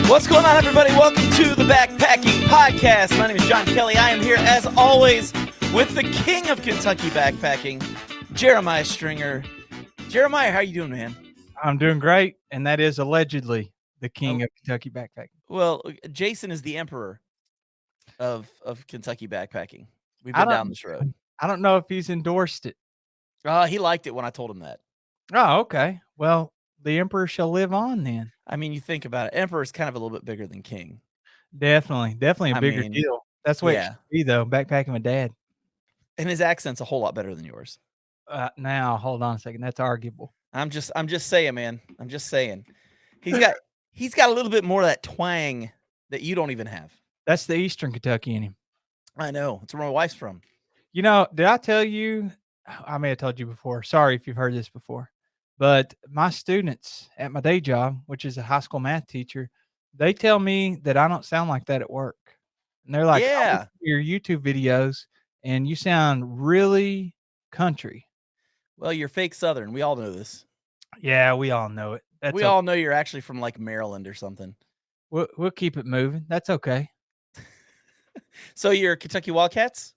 What's going on, everybody? Welcome to the Backpacking Podcast. My name is John Kelly. I am here, as always, with the king of Kentucky backpacking, Jeremiah Stringer. Jeremiah, how you doing, man? I'm doing great, and that is allegedly the king of Kentucky backpacking. Well, Jason is the emperor of Kentucky backpacking. We've been down this road. I don't know if he's endorsed it. He liked it when I told him that. Oh, okay. Well, the emperor shall live on then. I mean, you think about it. Emperor is kind of a little bit bigger than king. Definitely a bigger deal. That's what it should be, though, backpacking with Dad. And his accent's a whole lot better than yours. Now, hold on a second. That's arguable. I'm just saying, man. I'm just saying. He's got a little bit more of that twang that you don't even have. That's the Eastern Kentucky in him. I know. It's where my wife's from. You know, did I tell you? I may have told you before. Sorry if you've heard this before. But my students at my day job, which is a high school math teacher, they tell me that I don't sound like that at work. And they're like, yeah, your YouTube videos, and you sound really country. Well, you're fake Southern. We all know this. Yeah, we all know it. We all know you're actually from like Maryland or something. We'll keep it moving. That's okay. So you're Kentucky Wildcats?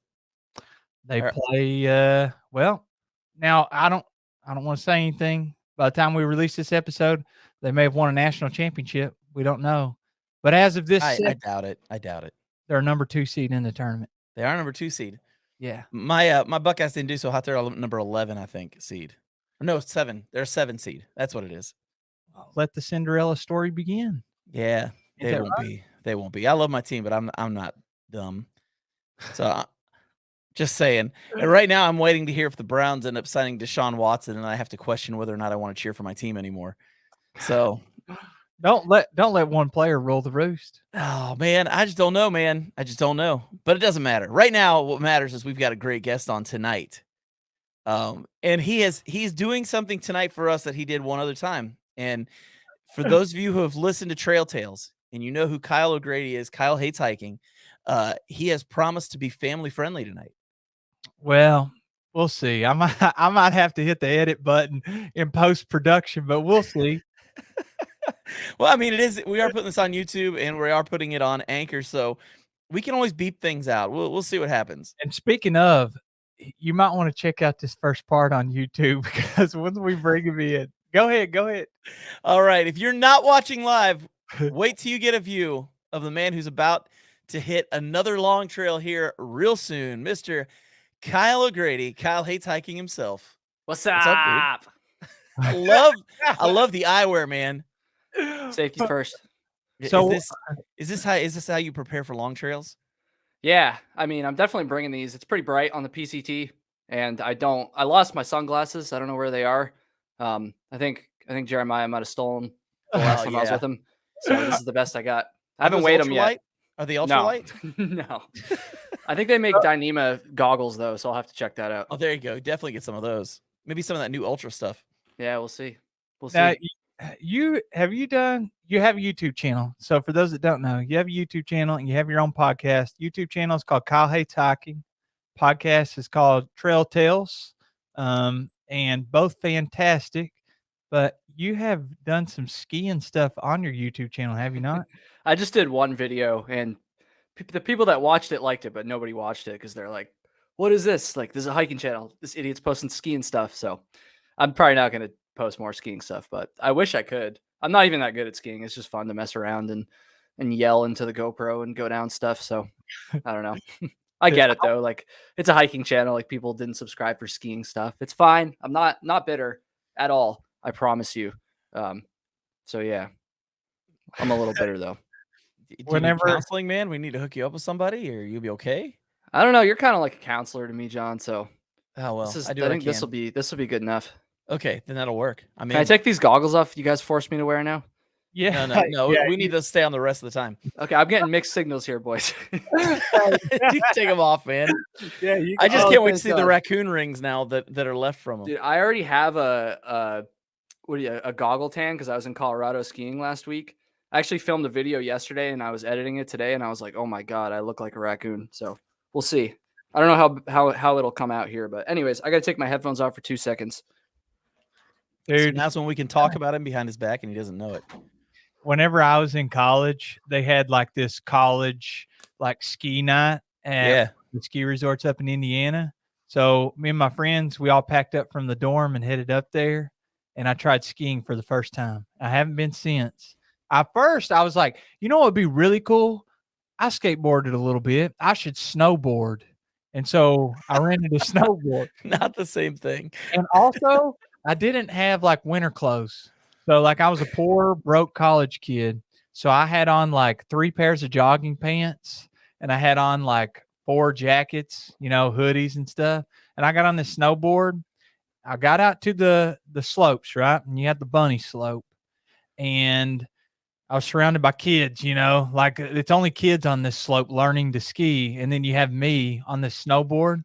They play well. Now I don't want to say anything. By the time we release this episode, they may have won a national championship. We don't know. But as of this, I doubt it. They're number 2 seed in the tournament. They are number 2 seed. Yeah. My Buckeyes didn't do so hot. They're number 11, I think, seed. No, 7. They're a 7 seed. That's what it is. Let the Cinderella story begin. Yeah, they won't be. They won't be. I love my team, but I'm not dumb. So just saying. And right now, I'm waiting to hear if the Browns end up signing Deshaun Watson, and I have to question whether or not I want to cheer for my team anymore. So don't let one player rule the roost. Oh man, I just don't know, man. I just don't know. But it doesn't matter. Right now, what matters is we've got a great guest on tonight. And he's doing something tonight for us that he did one other time. And for those of you who have listened to Trail Tales and you know who Kyle O'Grady is, Kyle hates hiking. He has promised to be family friendly tonight. Well, we'll see. I might have to hit the edit button in post production, but we'll see. Well, I mean, we are putting this on YouTube and we are putting it on Anchor, so we can always beep things out. We'll see what happens. And speaking of, you might want to check out this first part on YouTube because once we bring him in, go ahead. All right. If you're not watching live, wait till you get a view of the man who's about to hit another long trail here real soon, Mr. Kyle O'Grady. Kyle hates hiking himself. What's up? I love the eyewear, man. Safety first. So is this how you prepare for long trails? Yeah, I mean, I'm definitely bringing these. It's pretty bright on the PCT, and I lost my sunglasses. I don't know where they are. I think Jeremiah might have stolen the last time I was with him. So this is the best I got. I haven't weighed them yet. Are they ultralight? No. I think they make Dyneema goggles though, so I'll have to check that out. Oh, there you go. Definitely get some of those. Maybe some of that new ultra stuff. Yeah, we'll see. You have a YouTube channel. So for those that don't know, you have a YouTube channel and you have your own podcast. YouTube channel is called Kyle Hates Hiking. Podcast is called Trail Tales. And both fantastic. But you have done some skiing stuff on your YouTube channel, have you not? I just did one video, and the people that watched it liked it, but nobody watched it because they're like, "What is this? Like, this is a hiking channel. This idiot's posting skiing stuff." So I'm probably not going to post more skiing stuff, but I wish I could. I'm not even that good at skiing. It's just fun to mess around and yell into the GoPro and go down stuff. So I don't know. I get it though. Like, it's a hiking channel. Like, people didn't subscribe for skiing stuff. It's fine. I'm not bitter at all. I promise you. So yeah, I'm a little bitter though. Whenever counseling, man, we need to hook you up with somebody, or you'll be okay. I don't know. You're kind of like a counselor to me, John. So well, I think this will be good enough. Okay, then that'll work. I mean, can I take these goggles off? You guys forced me to wear now. Yeah, no. Yeah, we need to stay on the rest of the time. Okay, I'm getting mixed signals here, boys. You can take them off, man. Yeah, I just can't wait to see the raccoon rings now that are left from them. Dude, I already have a goggle tan because I was in Colorado skiing last week. I actually filmed a video yesterday and I was editing it today, and I was like, "Oh my god, I look like a raccoon." So we'll see. I don't know how it'll come out here, but anyways, I got to take my headphones off for 2 seconds. Dude, so that's when we can talk about him behind his back and he doesn't know it. whenever I was in college, they had like this college like ski night at Yeah. the ski resorts up in Indiana. So me and my friends, we all packed up from the dorm and headed up there. And I tried skiing for the first time. I haven't been since. At first, I was like, you know what would be really cool? I skateboarded a little bit. I should snowboard. And so I rented a snowboard. Not the same thing. And also, I didn't have like winter clothes. So like I was a poor, broke college kid. So I had on like 3 pairs of jogging pants and I had on like 4 jackets, you know, hoodies and stuff. And I got on this snowboard. I got out to the slopes, right? And you had the bunny slope. And I was surrounded by kids, you know, like it's only kids on this slope learning to ski. And then you have me on this snowboard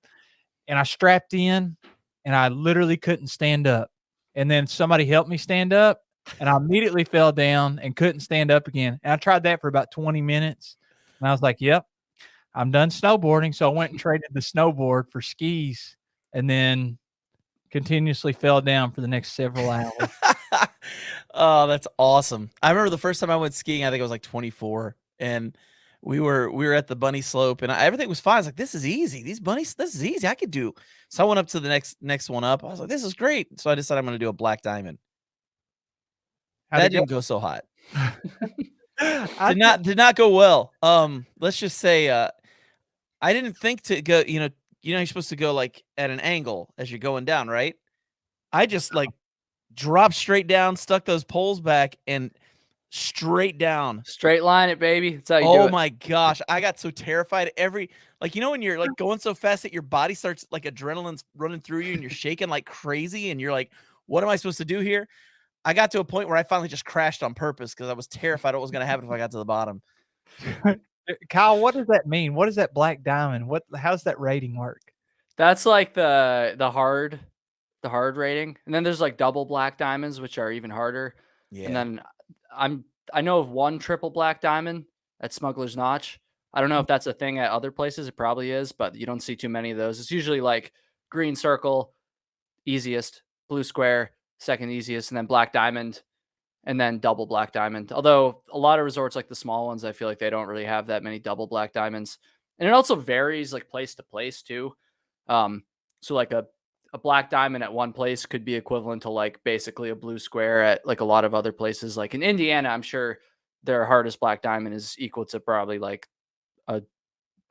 and I strapped in and I literally couldn't stand up. And then somebody helped me stand up and I immediately fell down and couldn't stand up again. And I tried that for about 20 minutes. And I was like, yep, I'm done snowboarding. So I went and traded the snowboard for skis and then continuously fell down for the next several hours. Oh, that's awesome. I remember the first time I went skiing, I think I was like 24, and we were at the bunny slope, and everything was fine. I was like, "This is easy. These bunnies, this is easy. I could do." So I went up to the next one up. I was like, "This is great." So I decided I'm going to do a black diamond. How'd That it go? didn't go so hot. I Did not go well. Let's just say I didn't think to go. You're supposed to go like at an angle as you're going down, right? I just like dropped straight down, stuck those poles back, and straight down. Straight line it, baby. That's how you do Oh it. my gosh, I got so terrified. When you're like going so fast that your body starts like adrenaline's running through you and you're shaking like crazy and you're like, what am I supposed to do here? I got to a point where I finally just crashed on purpose because I was terrified what was going to happen if I got to the bottom. Kyle, what does that mean? What is that black diamond? How's that rating work? That's like the hard rating. And then there's like double black diamonds, which are even harder. Yeah. And then I know of one triple black diamond at Smuggler's Notch. I don't know if that's a thing at other places. It probably is, but you don't see too many of those. It's usually like green circle, easiest, blue square, second easiest, and then black diamond, and then double black diamond. Although a lot of resorts, like the small ones, I feel like they don't really have that many double black diamonds. And it also varies like place to place too. So like a black diamond at one place could be equivalent to like basically a blue square at like a lot of other places. Like in Indiana, I'm sure their hardest black diamond is equal to probably like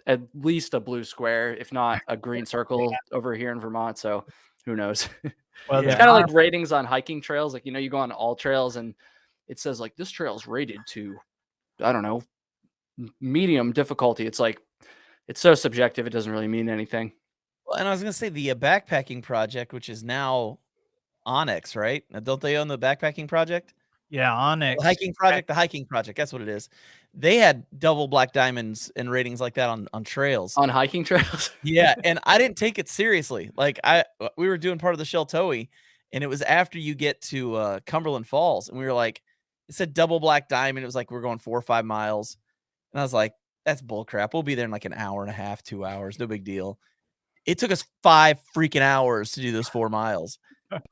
at least a blue square, if not a green circle over here in Vermont. So who knows? Well, It's kind of like ratings on hiking trails. Like, you go on all trails and it says like this trail is rated to, I don't know, medium difficulty. It's like, it's so subjective. It doesn't really mean anything. Well, and I was going to say the backpacking project, which is now Onyx, right? Now, don't they own the backpacking project? yeah, Onyx. The hiking project. That's what it is. They had double black diamonds and ratings like that on trails. On hiking trails? Yeah, and I didn't take it seriously. Like we were doing part of the Sheltowee, and it was after you get to Cumberland Falls, and we were like, it said double black diamond. It was like we're going 4 or 5 miles, and I was like, that's bull crap. We'll be there in like an hour and a half, 2 hours, no big deal. It took us 5 freaking hours to do those 4 miles.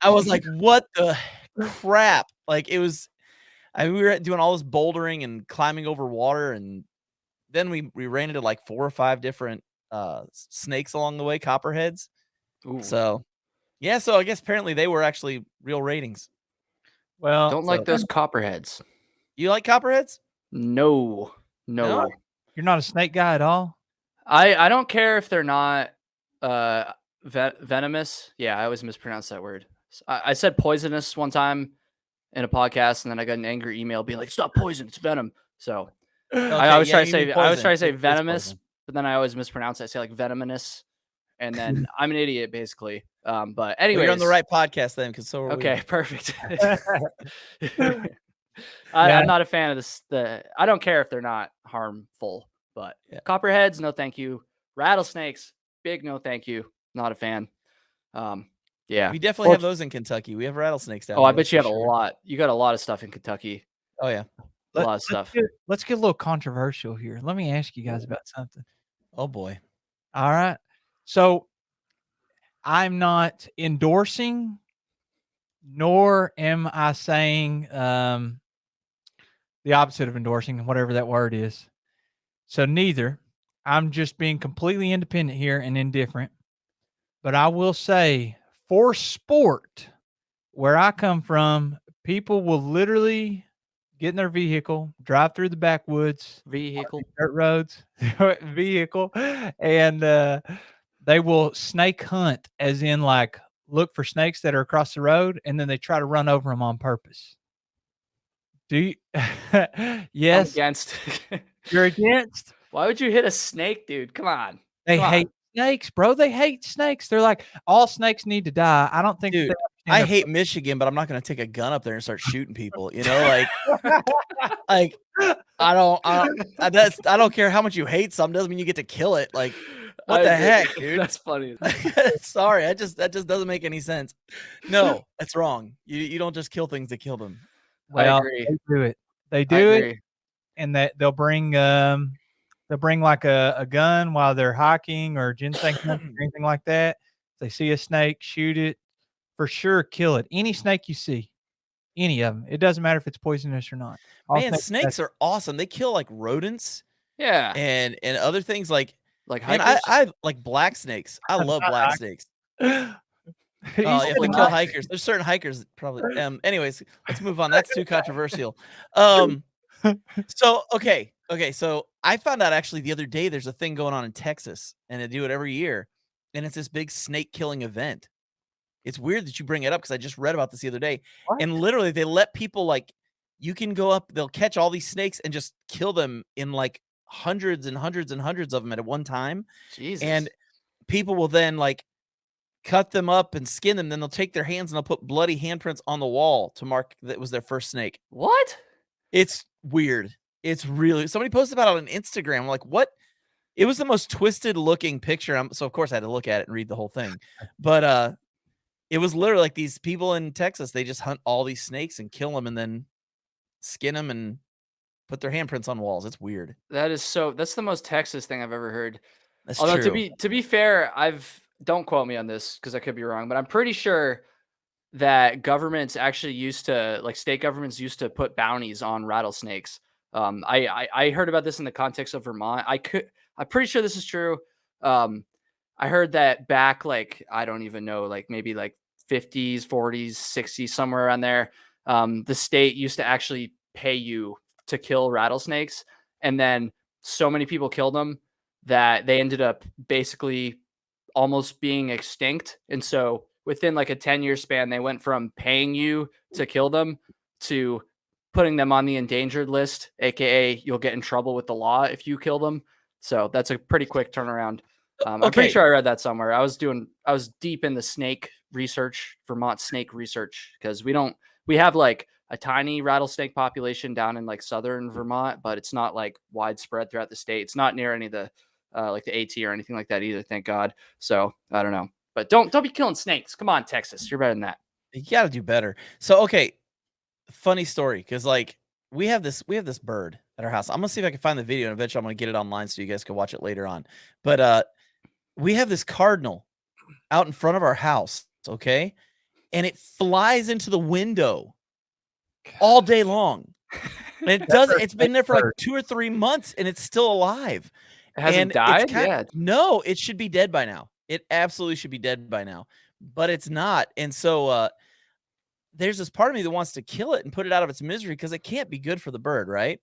I was like, what the crap? Like we were doing all this bouldering and climbing over water, and then we ran into like 4 or 5 different snakes along the way, copperheads. Ooh. So yeah, so I guess apparently they were actually real ratings. Well, Don't like those copperheads. You like copperheads? No. you're not a snake guy at all? I don't care if they're not venomous. Yeah, I always mispronounce that word. I said poisonous one time in a podcast, and then I got an angry email being like, "It's not poison, it's venom." So I always try to say venomous, but then I always mispronounce it. I say like venomous, and then I'm an idiot basically. But anyway, you're on the right podcast then, because so are we. Okay, perfect. I'm not a fan of this. I don't care if they're not harmful, but copperheads, no thank you. Rattlesnakes, big no thank you. Not a fan. Yeah, we definitely have those in Kentucky. We have rattlesnakes down there. there. I bet you have a lot. You got a lot of stuff in Kentucky. Oh yeah, a lot of stuff. Let's get a little controversial here. Let me ask you guys about something. Oh boy. All right. So I'm not endorsing, nor am I saying the opposite of endorsing, whatever that word is. So neither. I'm just being completely independent here and indifferent. But I will say, for sport, where I come from, people will literally get in their vehicle, drive through the backwoods, Vehicle. dirt roads, vehicle, and they will snake hunt, as in like look for snakes that are across the road, and then they try to run over them on purpose. Do you? I'm Yes, against. you're against. Why would you hit a snake, dude? Come on. They Come on. hate snakes, bro. They hate snakes. They're like, all snakes need to die. I don't think that Dude, they I understand hate Michigan, but I'm not gonna take a gun up there and start shooting people. You know, like I don't care how much you hate something. Doesn't mean you get to kill it. Like, what I the agree. heck, dude? That's funny. Sorry, that just doesn't make any sense. No, that's wrong. You don't just kill things to kill them. I Well, agree. they do it. They I do it, agree. and that they'll bring like a gun while they're hiking or ginseng hunting or anything like that. If they see a snake, shoot it. For sure, kill it. Any snake you see, any of them. It doesn't matter if it's poisonous or not. All Man, snakes snakes are awesome. They kill like rodents Yeah. and other things like Like man, hikers. I like black snakes. I love black snakes. He's Oh, if they Hopefully kill not. hikers, there's certain hikers that probably. Anyways, let's move on. That's too controversial. So okay, so I found out actually the other day there's a thing going on in Texas, and they do it every year, and it's this big snake killing event. It's weird that you bring it up because I just read about this the other day, What? and literally they let people like you can go up, they'll catch all these snakes and just kill them in like hundreds and hundreds and hundreds of them at one time, Jesus. and people will then like cut them up and skin them. Then they'll take their hands and they'll put bloody handprints on the wall to mark that it was their first snake. What? It's weird. It's really somebody posted about it on Instagram. I'm like, what? It was the most twisted looking picture. So of course I had to look at it and read the whole thing. But it was literally like these people in Texas, they just hunt all these snakes and kill them and then skin them and put their handprints on walls. It's weird. That's the most Texas thing I've ever heard. That's Although true. to be fair, don't quote me on this because I could be wrong, but I'm pretty sure that governments actually used to state governments used to put bounties on rattlesnakes. I heard about this in the context of Vermont. I'm pretty sure this is true. I heard that back I don't even know, maybe 50s, 40s, 60s, somewhere around there. The state used to actually pay you to kill rattlesnakes, and then so many people killed them that they ended up basically almost being extinct. And so within a 10-year span, they went from paying you to kill them to putting them on the endangered list, aka you'll get in trouble with the law if you kill them. So that's a pretty quick turnaround. I'm pretty sure I read that somewhere. I was deep in the snake research, Vermont snake research, because we have a tiny rattlesnake population down in southern Vermont, but it's not widespread throughout the state. It's not near any of the the AT or anything like that either, thank God. So I don't know, but don't be killing snakes. Come on, Texas, you're better than that. You got to do better. So okay, funny story because we have this bird at our house. I'm gonna see if I can find the video and eventually I'm gonna get it online so you guys can watch it later on. But we have this cardinal out in front of our house, okay, and it flies into the window all day long. And it's been there for 2 or 3 months and it's still alive. It hasn't died? Yeah. No, it should be dead by now. It absolutely should be dead by now, but it's not. And so there's this part of me that wants to kill it and put it out of its misery because it can't be good for the bird, right?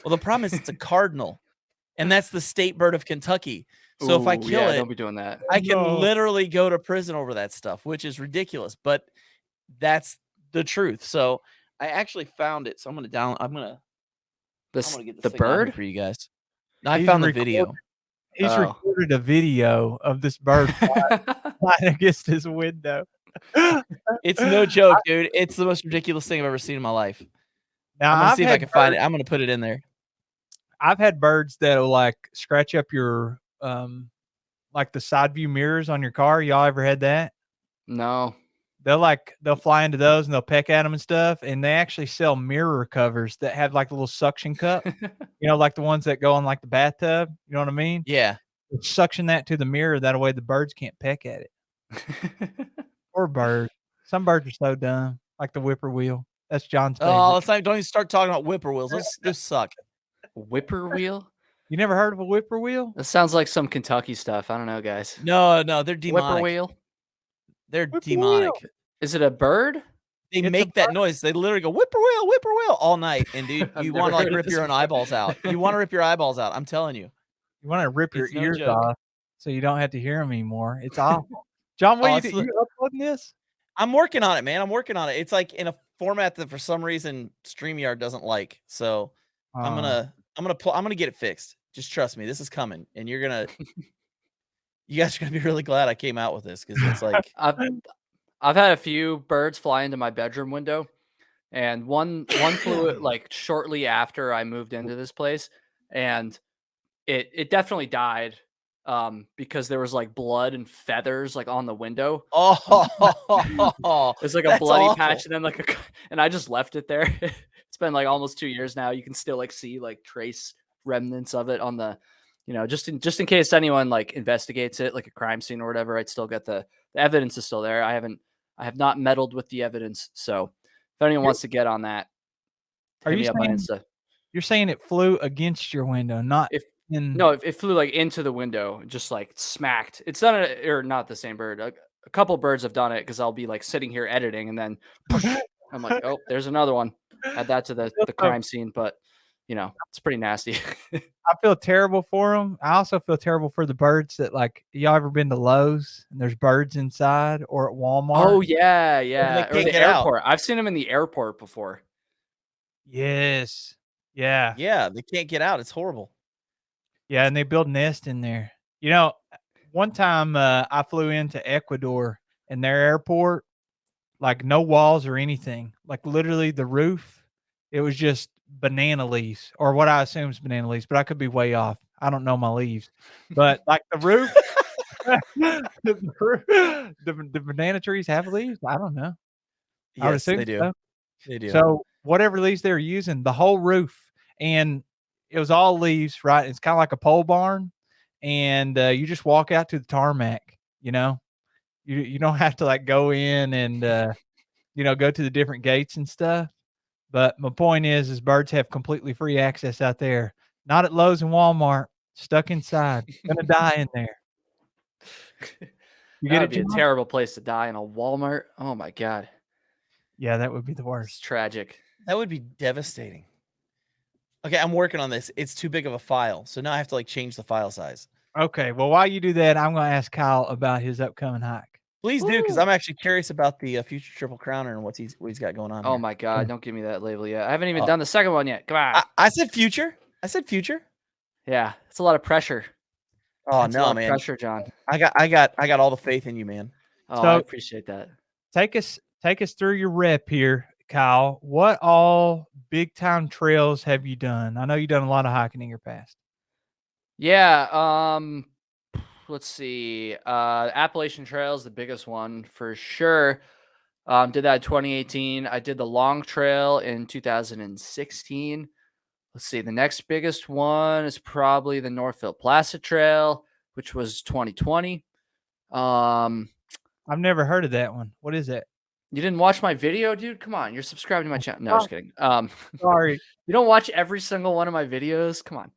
Well, the problem is it's a cardinal, and that's the state bird of Kentucky. So if I kill it, don't be doing that. I can literally go to prison over that stuff, which is ridiculous, but that's the truth. So I actually found it. So I'm gonna get this The thing on here bird for you guys. I found the video. He's recorded a video of this bird flying against his window. It's no joke, dude. It's the most ridiculous thing I've ever seen in my life. Now, I'm gonna see if I can find it. I'm gonna put it in there. I've had birds that'll scratch up your the side view mirrors on your car. Y'all ever had that? No. They'll fly into those and they'll peck at them and stuff. And they actually sell mirror covers that have a little suction cup, the ones that go on the bathtub. You know what I mean? Yeah. Suction that to the mirror. That way the birds can't peck at it. Poor bird. Some birds are so dumb, like the whippoorwill. That's John's favorite. Oh, let's not, don't even start talking about whippoorwills. Those suck. Whippoorwill? You never heard of a whippoorwill? That sounds like some Kentucky stuff. I don't know, guys. No, they're demonic. Whippoorwill? They're Whippoorwill. demonic. Is it a bird? They It's a make that noise. They literally go whippoorwill, whippoorwill all night. And dude, I've you never want to like heard of rip this your own before. eyeballs out. You want to rip your eyeballs out. I'm telling you. You want to rip your It's no ears joke. off so you don't have to hear them anymore. It's awful. John, what Oh, you it's do? You uploading this? I'm working on it, man. I'm working on it. It's like in a format that for some reason StreamYard doesn't like. So I'm gonna get it fixed. Just trust me. This is coming, and you guys are gonna be really glad I came out with this because it's like I've had a few birds fly into my bedroom window, and one flew like shortly after I moved into this place, and it definitely died because there was like blood and feathers like on the window. oh, It's like a that's bloody awful. patch, and then like and I just left it there. It's been like almost 2 years now. You can still like see like trace remnants of it on the, just in case anyone like investigates it, like a crime scene or whatever. I'd still get the evidence is still there. I have not meddled with the evidence. So if anyone wants to get on that, Are hit you me up on saying Insta. you're saying it flew against your window, not in? No, it flew like into the window, just like smacked. It's done it, or not the same bird. A couple birds have done it because I'll be like sitting here editing, and then I'm like, oh, there's another one. Add that to the crime scene, but it's pretty nasty. I feel terrible for them. I also feel terrible for the birds that like y'all ever been to Lowe's and there's birds inside, or at Walmart? Oh yeah. Or can't the get out. airport. I've seen them in the airport before. Yes. Yeah. Yeah, they can't get out. It's horrible. Yeah, and they build nests in there. One time I flew into Ecuador and their airport, like no walls or anything, like literally the roof, it was just banana leaves, or what I assume is banana leaves, but I could be way off. I don't know my leaves, but like the roof, the banana trees have leaves. I don't know. I would Yes, assume they do. so. They do. So whatever leaves they were using, the whole roof, and it was all leaves, right? It's kind of like a pole barn, and you just walk out to the tarmac. You don't have to like go in and go to the different gates and stuff. But my point is birds have completely free access out there. Not at Lowe's and Walmart. Stuck inside. Gonna die in there. You That get would it, be a John? terrible place to die, in a Walmart. Oh my god, Yeah, that would be the it's worst. tragic. That would be devastating. Okay, I'm working on this. It's too big of a file, so now I have to like change the file size. Okay, well, while you do that, I'm gonna ask Kyle about his upcoming hike. Please do, because I'm actually curious about the future Triple Crowner and what he's got going on. Oh here. my god, don't give me that label yet. I haven't even done the second one yet. Come on. I said future. I said future. Yeah, it's a lot of pressure. Oh It's a no, lot of man. pressure, John. I got all the faith in you, man. Oh, So- I appreciate that. Take us through your rep here, Kyle. What all big time trails have you done? I know you've done a lot of hiking in your past. Yeah, let's see. Appalachian Trail is the biggest one for sure. Did that in 2018. I did the Long Trail in 2016. Let's see. The next biggest one is probably the Northfield Placid Trail, which was 2020. I've never heard of that one. What is that? You didn't watch my video, dude? Come on, you're subscribed to my channel. No, just kidding. Sorry. You don't watch every single one of my videos? Come on.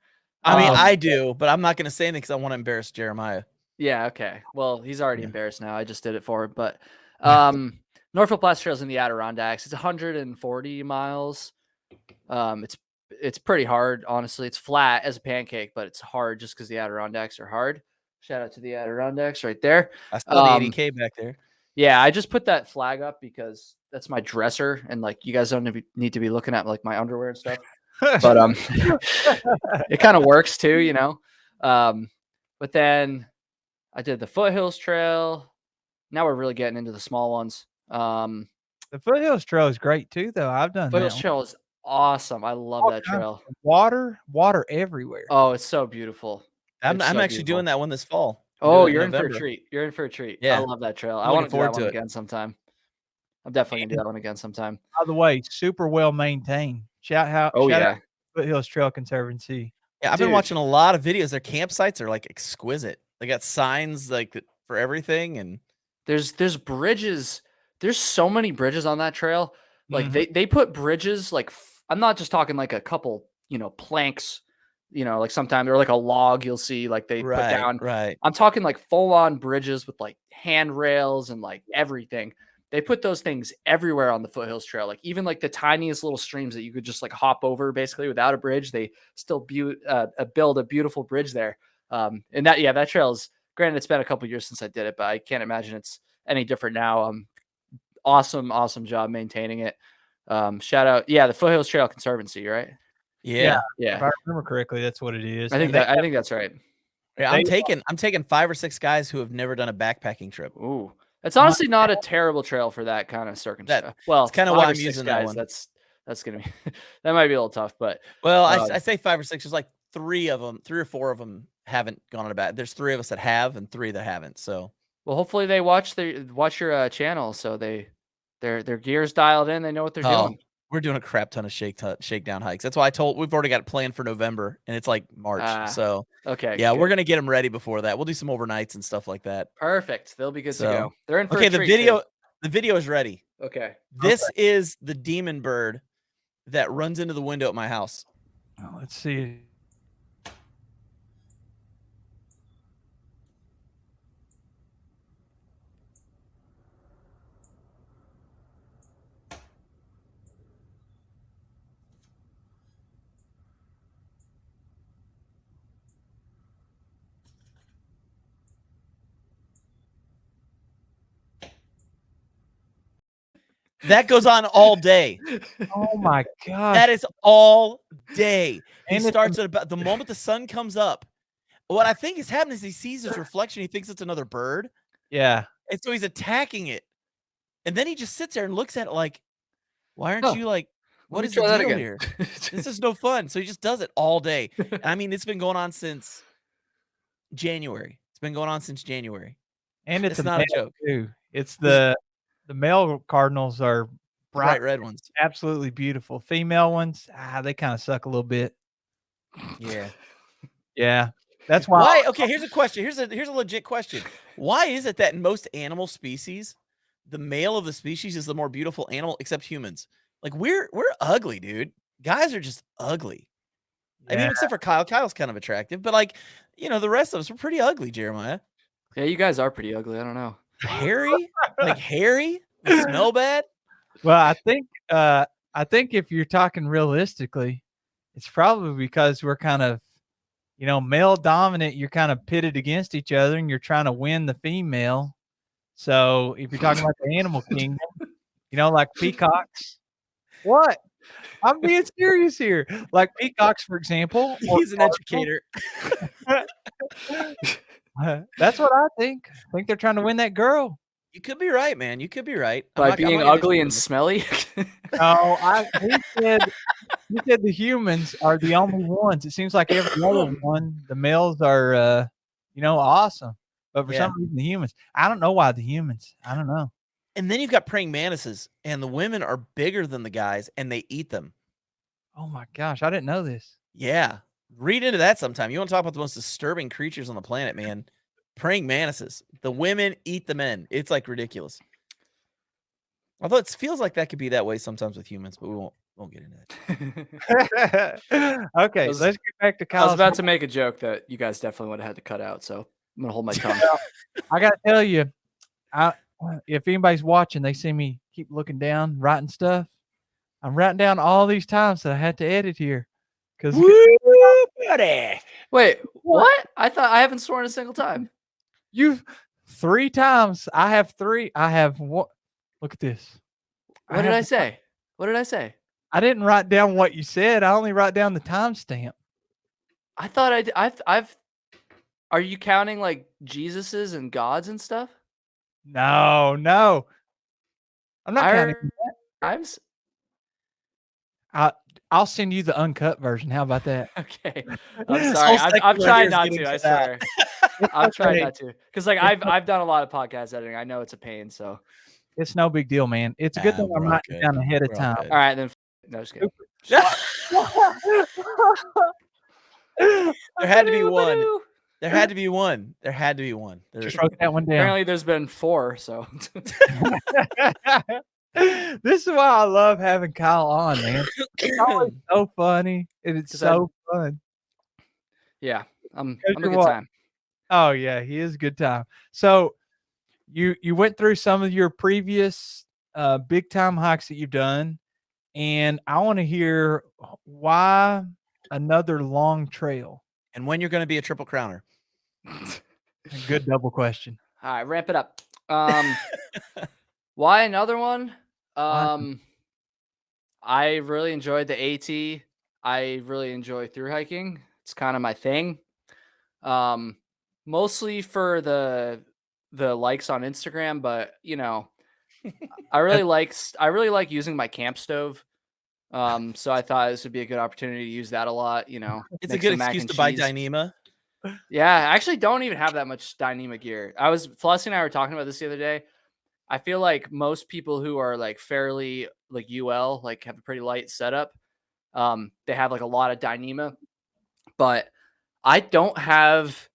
I mean, Um, I do, but I'm not going to say anything because I want to embarrass Jeremiah. Yeah, okay. Well, he's already Yeah. embarrassed now. I just did it for him. But Northfield Placid Trail is in the Adirondacks. It's 140 miles. It's pretty hard, honestly. It's flat as a pancake, but it's hard just because the Adirondacks are hard. Shout out to the Adirondacks right there. I saw the 80K back there. Yeah, I just put that flag up because that's my dresser, and like you guys don't need to be looking at like my underwear and stuff. But it kind of works too, But then I did the Foothills Trail. Now we're really getting into the small ones. The Foothills Trail is great too, though. I've done Foothills that one. Trail is awesome. I love All that kinds trail. Water everywhere. Oh, it's so beautiful. I'm It's so actually doing beautiful. that one this fall. Oh, doing it you're in in for a November. treat. You're in for a treat. Yeah. I love that trail. I'm I want looking to do that forward to one it. again sometime. I'm definitely gonna do that one again sometime. By the way, super well maintained. Shout out to Foothills Trail Conservancy. Yeah, I've been Dude. watching a lot of videos. Their campsites are like exquisite. They got signs like for everything, and There's bridges. There's so many bridges on that trail. Like they put bridges, like I'm not just talking like a couple, planks, like sometimes or like a log you'll see like they put down. Right. I'm talking like full on bridges with like handrails and like everything. They put those things everywhere on the Foothills Trail. Like even like the tiniest little streams that you could just like hop over basically without a bridge. They still build a beautiful bridge there. And that trail is, granted, it's been a couple years since I did it, but I can't imagine it's any different now. Awesome job maintaining it. Shout out, the Foothills Trail Conservancy, right? If Yeah. I remember correctly, that's what it is. I think that's right. Yeah, I'm taking 5 or 6 guys who have never done a backpacking trip. Ooh, it's honestly not a terrible trail for that kind of circumstance. Well, it's kind of why I'm using that one. That's gonna be that might be a little tough, but I say 5 or 6. There's like 3 or 4 of them haven't gone on a back. There's 3 of us that have and 3 that haven't. So well, hopefully they watch your channel, so their gear's dialed in. They know what they're doing. We're doing a crap ton of shakedown hikes. That's why we've already got it planned for November, and it's like March. So okay, yeah, we're gonna get them ready before that. We'll do some overnights and stuff like that. Perfect. They'll be good to go. They're in for okay. The video is ready. Okay. This is the demon bird that runs into the window at my house. Oh, let's see. That goes on all day. Oh my gosh. That is all day. He And starts at about the moment the sun comes up. What I think is happening is he sees his reflection. He thinks it's another bird. Yeah. And so he's attacking it. And then he just sits there and looks at it like, why aren't you like, what is the deal here? This is no fun. So he just does it all day. And I mean, it's been going on since January. It's been going on since January. And it's not a joke. Too. It's the male cardinals are bright red ones. Absolutely beautiful. Female ones, they kind of suck a little bit. Yeah. Yeah. That's why. Okay, here's a question. Here's a legit question. Why is it that in most animal species, the male of the species is the more beautiful animal, except humans? Like we're ugly, dude. Guys are just ugly. Yeah. I mean, except for Kyle. Kyle's kind of attractive, but like, the rest of us are pretty ugly, Jeremiah. Yeah, you guys are pretty ugly. I don't know. Hairy? Like hairy? Smell bad? Well, I think if you're talking realistically, it's probably because we're kind of, male dominant. You're kind of pitted against each other, and you're trying to win the female. So if you're talking about the animal kingdom, like peacocks. What? I'm being serious here. Like peacocks, for example. He's an educator. That's what I think. I think they're trying to win that girl. You could be right, man. You could be right. By being ugly and smelly? No, he said the humans are the only ones. It seems like every other one, the males are, awesome. But for some reason, the humans, I don't know why the humans. I don't know. And then you've got praying mantises, and the women are bigger than the guys, and they eat them. Oh my gosh, I didn't know this. Yeah. Read into that sometime. You want to talk about the most disturbing creatures on the planet, man. Praying mantises. The women eat the men. It's like ridiculous. Although it feels like that could be that way sometimes with humans, but we won't get into that. Okay, let's get back to Kyle. I was about to make a joke that you guys definitely would have had to cut out, so I'm gonna hold my tongue. I gotta tell you, if anybody's watching, they see me keep looking down, writing stuff. I'm writing down all these times that I had to edit here. Because wait, what? I thought I haven't sworn a single time. You 3 times. I have 3. I have what? Look at this. What did I say? What did I say? I didn't write down what you said. I only write down the timestamp. I thought I've. Are you counting like Jesuses and gods and stuff? No. I'm not counting that. I'll send you the uncut version. How about that? Okay. I'm sorry. I'm trying not to. I swear. I'm trying not to. Because like I've done a lot of podcast editing. I know it's a pain. So it's no big deal, man. It's a good thing I'm writing it down ahead of time. All right, then. No, just kidding. There had to be one. There had to be one. There had to be one. Just wrote that one down. Apparently, there's been 4. So This is why I love having Kyle on, man. It's always so funny, and it's 'Cause so fun. Yeah, I'm 'Cause a you're good what? time. Oh yeah, he is a good time. So you went through some of your previous big time hikes that you've done, and I want to hear why another long trail. And when you're going to be a triple crowner. A good double question. All right, ramp it up. Why another one? Why? I really enjoyed the AT. I really enjoy through hiking. It's kind of my thing. Um, Mostly for the likes on Instagram, but you know, I really like using my camp stove. So I thought this would be a good opportunity to use that a lot. You know, It's a make good some mac excuse and to buy cheese. Dyneema. Yeah, I actually don't even have that much Dyneema gear. Flossie and I were talking about this the other day. I feel like most people who are like fairly like UL, like have a pretty light setup, they have like a lot of Dyneema, but I don't have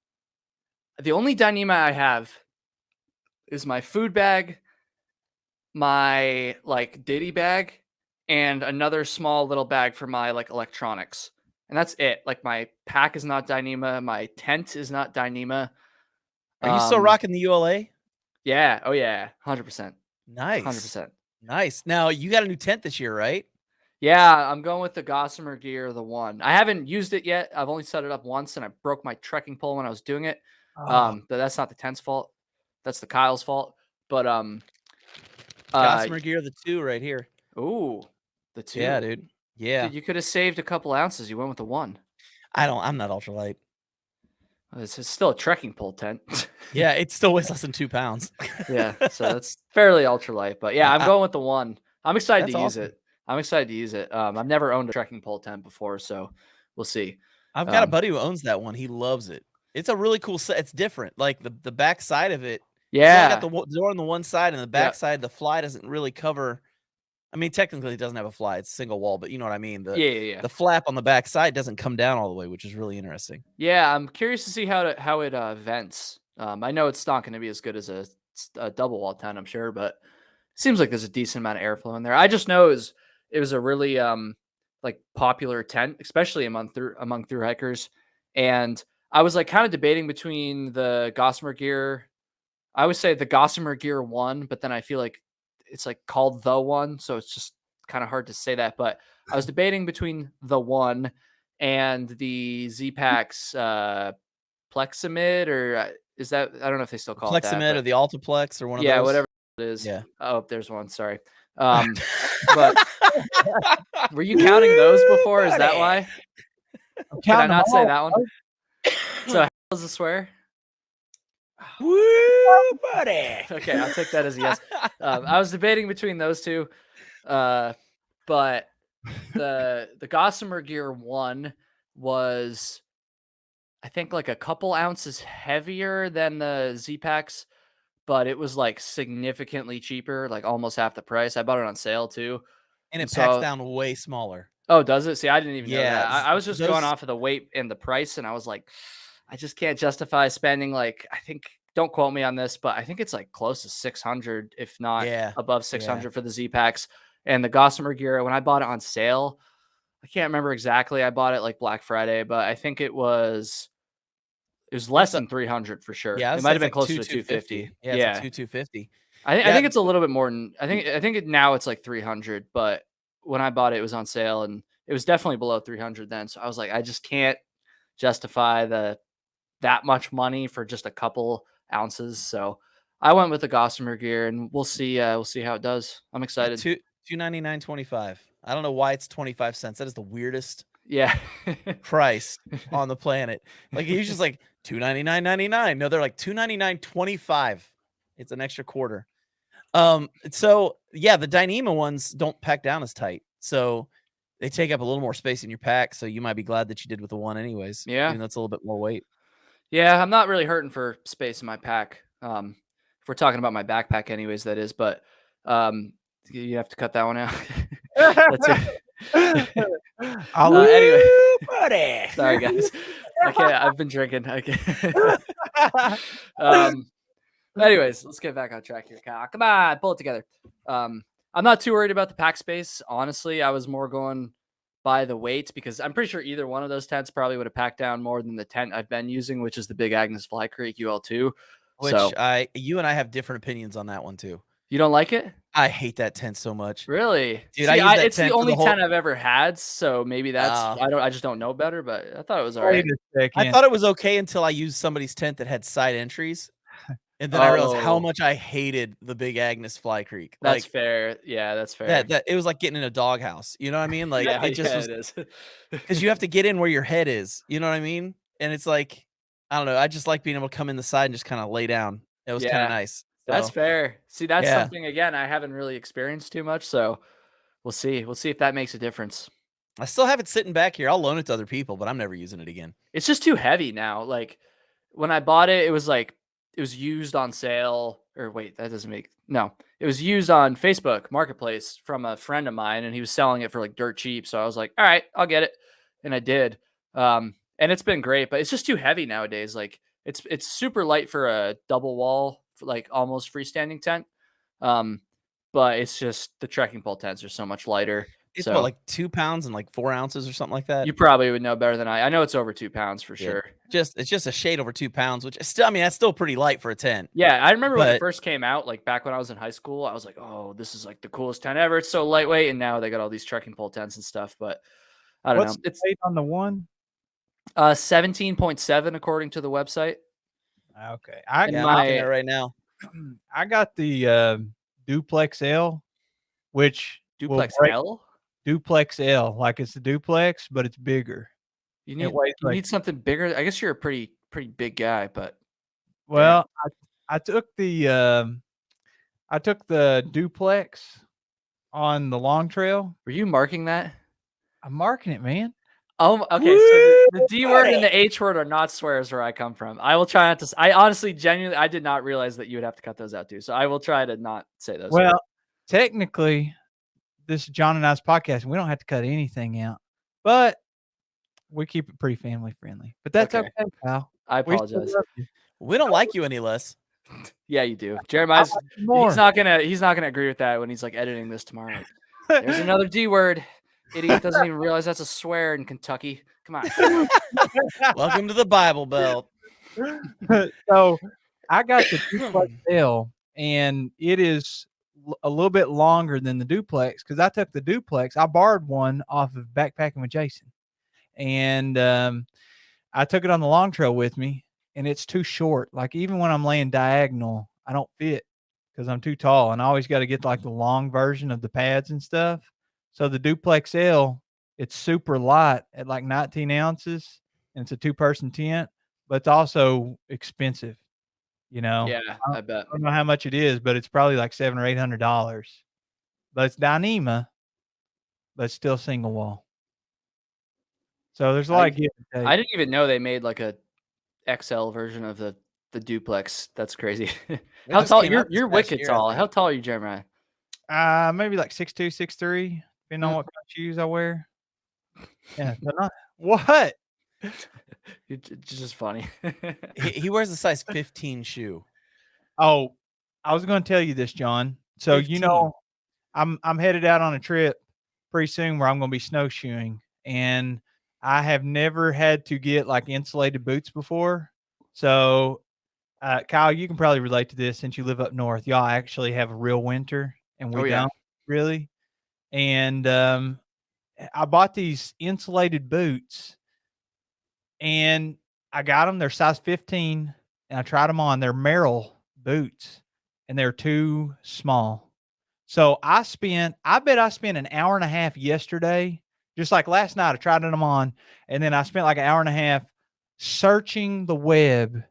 the only Dyneema I have is my food bag, my like Diddy bag, and another small little bag for my like electronics. And that's it. Like my pack is not Dyneema, my tent is not Dyneema. Are you still rocking the ULA? Yeah, oh yeah, 100%. Nice. 100%. Nice. Now, you got a new tent this year, right? Yeah, I'm going with the Gossamer Gear, the one. I haven't used it yet. I've only set it up once, and I broke my trekking pole when I was doing it. Oh, But that's not the tent's fault. That's the Kyle's fault. But Gossamer Gear, the 2 right here. ooh, the Yeah, 2. dude. Yeah. You could have saved a couple ounces. You went with the 1. I'm not ultralight. It's still a trekking pole tent. Yeah, it still weighs less than 2 pounds. Yeah, so that's fairly ultralight. But yeah, I'm going with the 1. I'm excited That's to use awesome. it. I'm excited to use it. I've never owned a trekking pole tent before, so we'll see. I've got a buddy who owns that one. He loves it. It's a really cool set. It's different. Like the back side of it, it's only got Yeah. the door on the one side, and the back Yeah. side, the fly doesn't really cover. I mean, technically, it doesn't have a fly. It's a single wall, but you know what I mean. Yeah. The flap on the back side doesn't come down all the way, which is really interesting. Yeah, I'm curious to see how it vents. I know it's not going to be as good as a double wall tent, I'm sure, but it seems like there's a decent amount of airflow in there. I just know it was a really like popular tent, especially among through hikers. And I was like kind of debating between the Gossamer Gear. I would say the Gossamer Gear 1, but then I feel like it's like called the 1, so it's just kind of hard to say that. But I was debating between the 1 and the Z-Packs Plexamid, or is that, I don't know if they still The call it that, Plexamid or but the Altiplex or one of yeah, those. whatever it is. Yeah. Oh, there's one. Sorry. But were you counting those before? Is that why? I'm Did I counting them not say all. that one? So hell is a swear. Woo, buddy. Okay, I'll take that as a yes. I was debating between those two, but the Gossamer Gear 1 was, I think, like a couple ounces heavier than the Z-Packs, but it was like significantly cheaper, like almost half the price. I bought it on sale too. And it And packs so, down way smaller. oh, does it? See, I didn't even know Yeah, that. I was just going those. off of the weight and the price, and I was like, I just can't justify spending like, I think, don't quote me on this, but I think it's like close to 600, if not Yeah, above 600 for the Z-Packs. And the Gossamer Gear, when I bought it on sale, I can't remember exactly. I bought it like Black Friday, but I think it was less than 300 for sure. Yeah, I It would might say have it's been like closer to 250. Yeah, it's like Yeah. 250. I Yeah, think it's a little bit more than, I think now it's like 300, but when I bought it, it was on sale and it was definitely below 300 then. So I was like, I just can't justify that much money for just a couple ounces. So I went with the Gossamer Gear, and we'll see how it does. I'm excited. $299.25. I don't know why it's 25 cents. That is the weirdest Yeah. price on the planet. Like it's just like $299.99. No, they're like $299.25. It's an extra quarter. So yeah, the Dyneema ones don't pack down as tight. So they take up a little more space in your pack. So you might be glad that you did with the 1 anyways. Yeah. Even though it's a little bit more weight. Yeah, I'm not really hurting for space in my pack. If we're talking about my backpack anyways, that is, but you have to cut that one out. That's it. Anyway, buddy. sorry guys. I've been drinking. Anyways, let's get back on track here, Kyle. Come on, pull it together. I'm not too worried about the pack space. Honestly, I was more going by the weight because I'm pretty sure either one of those tents probably would have packed down more than the tent I've been using, which is the Big Agnes Fly Creek UL2. Which So you and I have different opinions on that one too. you don't like it? I hate that tent so much. Really? Dude, I See, use that it's the tent for the only whole tent I've ever had, so maybe that's uh, I just don't know better, but I thought it was all Wait right. a I second. thought it was okay until I used somebody's tent that had side entries. And then I realized how Oh, much I hated the Big Agnes Fly Creek. that's Like fair. Yeah, that's fair. that it was like getting in a doghouse. You know what I mean? Like Yeah, it just yeah, was it is. because you have to get in where your head is. You know what I mean? And it's like, I don't know. I just like being able to come in the side and just kind of lay down. It was kind of Yeah, nice. that's So fair. See, that's yeah. something again I haven't really experienced too much, so we'll see. We'll see if that makes a difference. I still have it sitting back here. I'll loan it to other people, but I'm never using it again. It's just too heavy now. Like when I bought it, it was like it was used on sale. Or wait, that doesn't make no. It was used on Facebook Marketplace from a friend of mine, and he was selling it for like dirt cheap. So I was like, all right, I'll get it, and I did. And it's been great, but it's just too heavy nowadays. Like it's super light for a double wall, like almost freestanding tent. Um, but it's just the trekking pole tents are so much lighter. It's what, So like 2 pounds and like 4 ounces or something like that. you probably would know better than I. I know it's over 2 pounds for Yeah. sure. It's just a shade over 2 pounds, which is still, I mean, that's still pretty light for a tent. Yeah, I remember when it But first came out, like back when I was in high school, I was like, "Oh, this is like the coolest tent ever. It's so lightweight." And now they got all these trekking pole tents and stuff. But I don't What's know. the It's weight on the one? 17.7 according to the website. Okay, I And yeah, I'm got looking at it right now. I got the Duplex L, which will Duplex break L. Duplex L, like it's a duplex, but it's bigger. You It need weighs you like need something bigger. I guess you're a pretty big guy, but damn. well, I took the duplex on the long trail. Were you marking that? I'm marking it, man. Oh, okay. So the Woo, D word and buddy. the H word are not swears where I come from. I will try not to. I honestly, genuinely, I did not realize that you would have to cut those out too. So I will try to not say those. Well, technically, this is John and I's podcast, and we don't have to cut anything out, but we keep it pretty family friendly. But that's Okay. okay, pal. I We still apologize. love you. We don't like you any less. Yeah, you do. I Jeremiah's like you more. he's not gonna agree with that when he's like editing this tomorrow. Like, there's another D word. Idiot doesn't even realize that's a swear in Kentucky. Come on. Welcome to the Bible Belt. So I got the Duplex L, and it is a little bit longer than the Duplex because I took the Duplex. I borrowed one off of Backpacking with Jason, and I took it on the long trail with me, and it's too short. Like even when I'm laying diagonal, I don't fit because I'm too tall, and I always got to get like the long version of the pads and stuff. So the Duplex L, it's super light at like 19 ounces, and it's a 2-person tent, but it's also expensive. You know, Yeah, I bet. I don't know how much it is, but it's probably like $700 or $800. But it's Dyneema, but it's still single wall. So there's a lot of give and take. I didn't even know they made like a XL version of the Duplex. That's crazy. How just tall? came out this You're past wicked year, I tall. think. How tall are you, Jeremiah? Maybe like 6'2", 6'3", depending on Yeah. what kind of shoes I wear. Yeah, they're not what? It's just funny. He wears a size 15 shoe. Oh, I was going to tell you this, John. So 15. you know, I'm headed out on a trip pretty soon where I'm going to be snowshoeing, and I have never had to get like insulated boots before. So, Kyle, you can probably relate to this since you live up north. Y'all actually have a real winter, and we Oh, yeah. don't really. And I bought these insulated boots, and I got them. They're size 15, and I tried them on. They're Merrell boots, and they're too small. So I bet I spent an hour and a half yesterday, just like last night. I tried them on, and then I spent like an hour and a half searching the web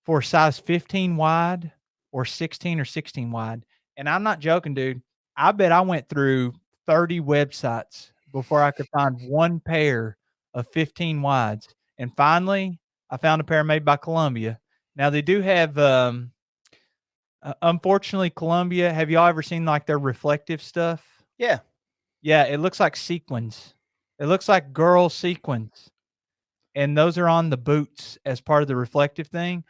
for size 15 wide or 16 or 16 wide. And I'm not joking, dude. I bet I went through 30 websites before I could find one pair of 15 wides. And finally, I found a pair made by Columbia. Now they do have unfortunately, Columbia, have y'all ever seen like their reflective stuff? Yeah. Yeah, it looks like sequins. It looks like girl sequins. And those are on the boots as part of the reflective thing.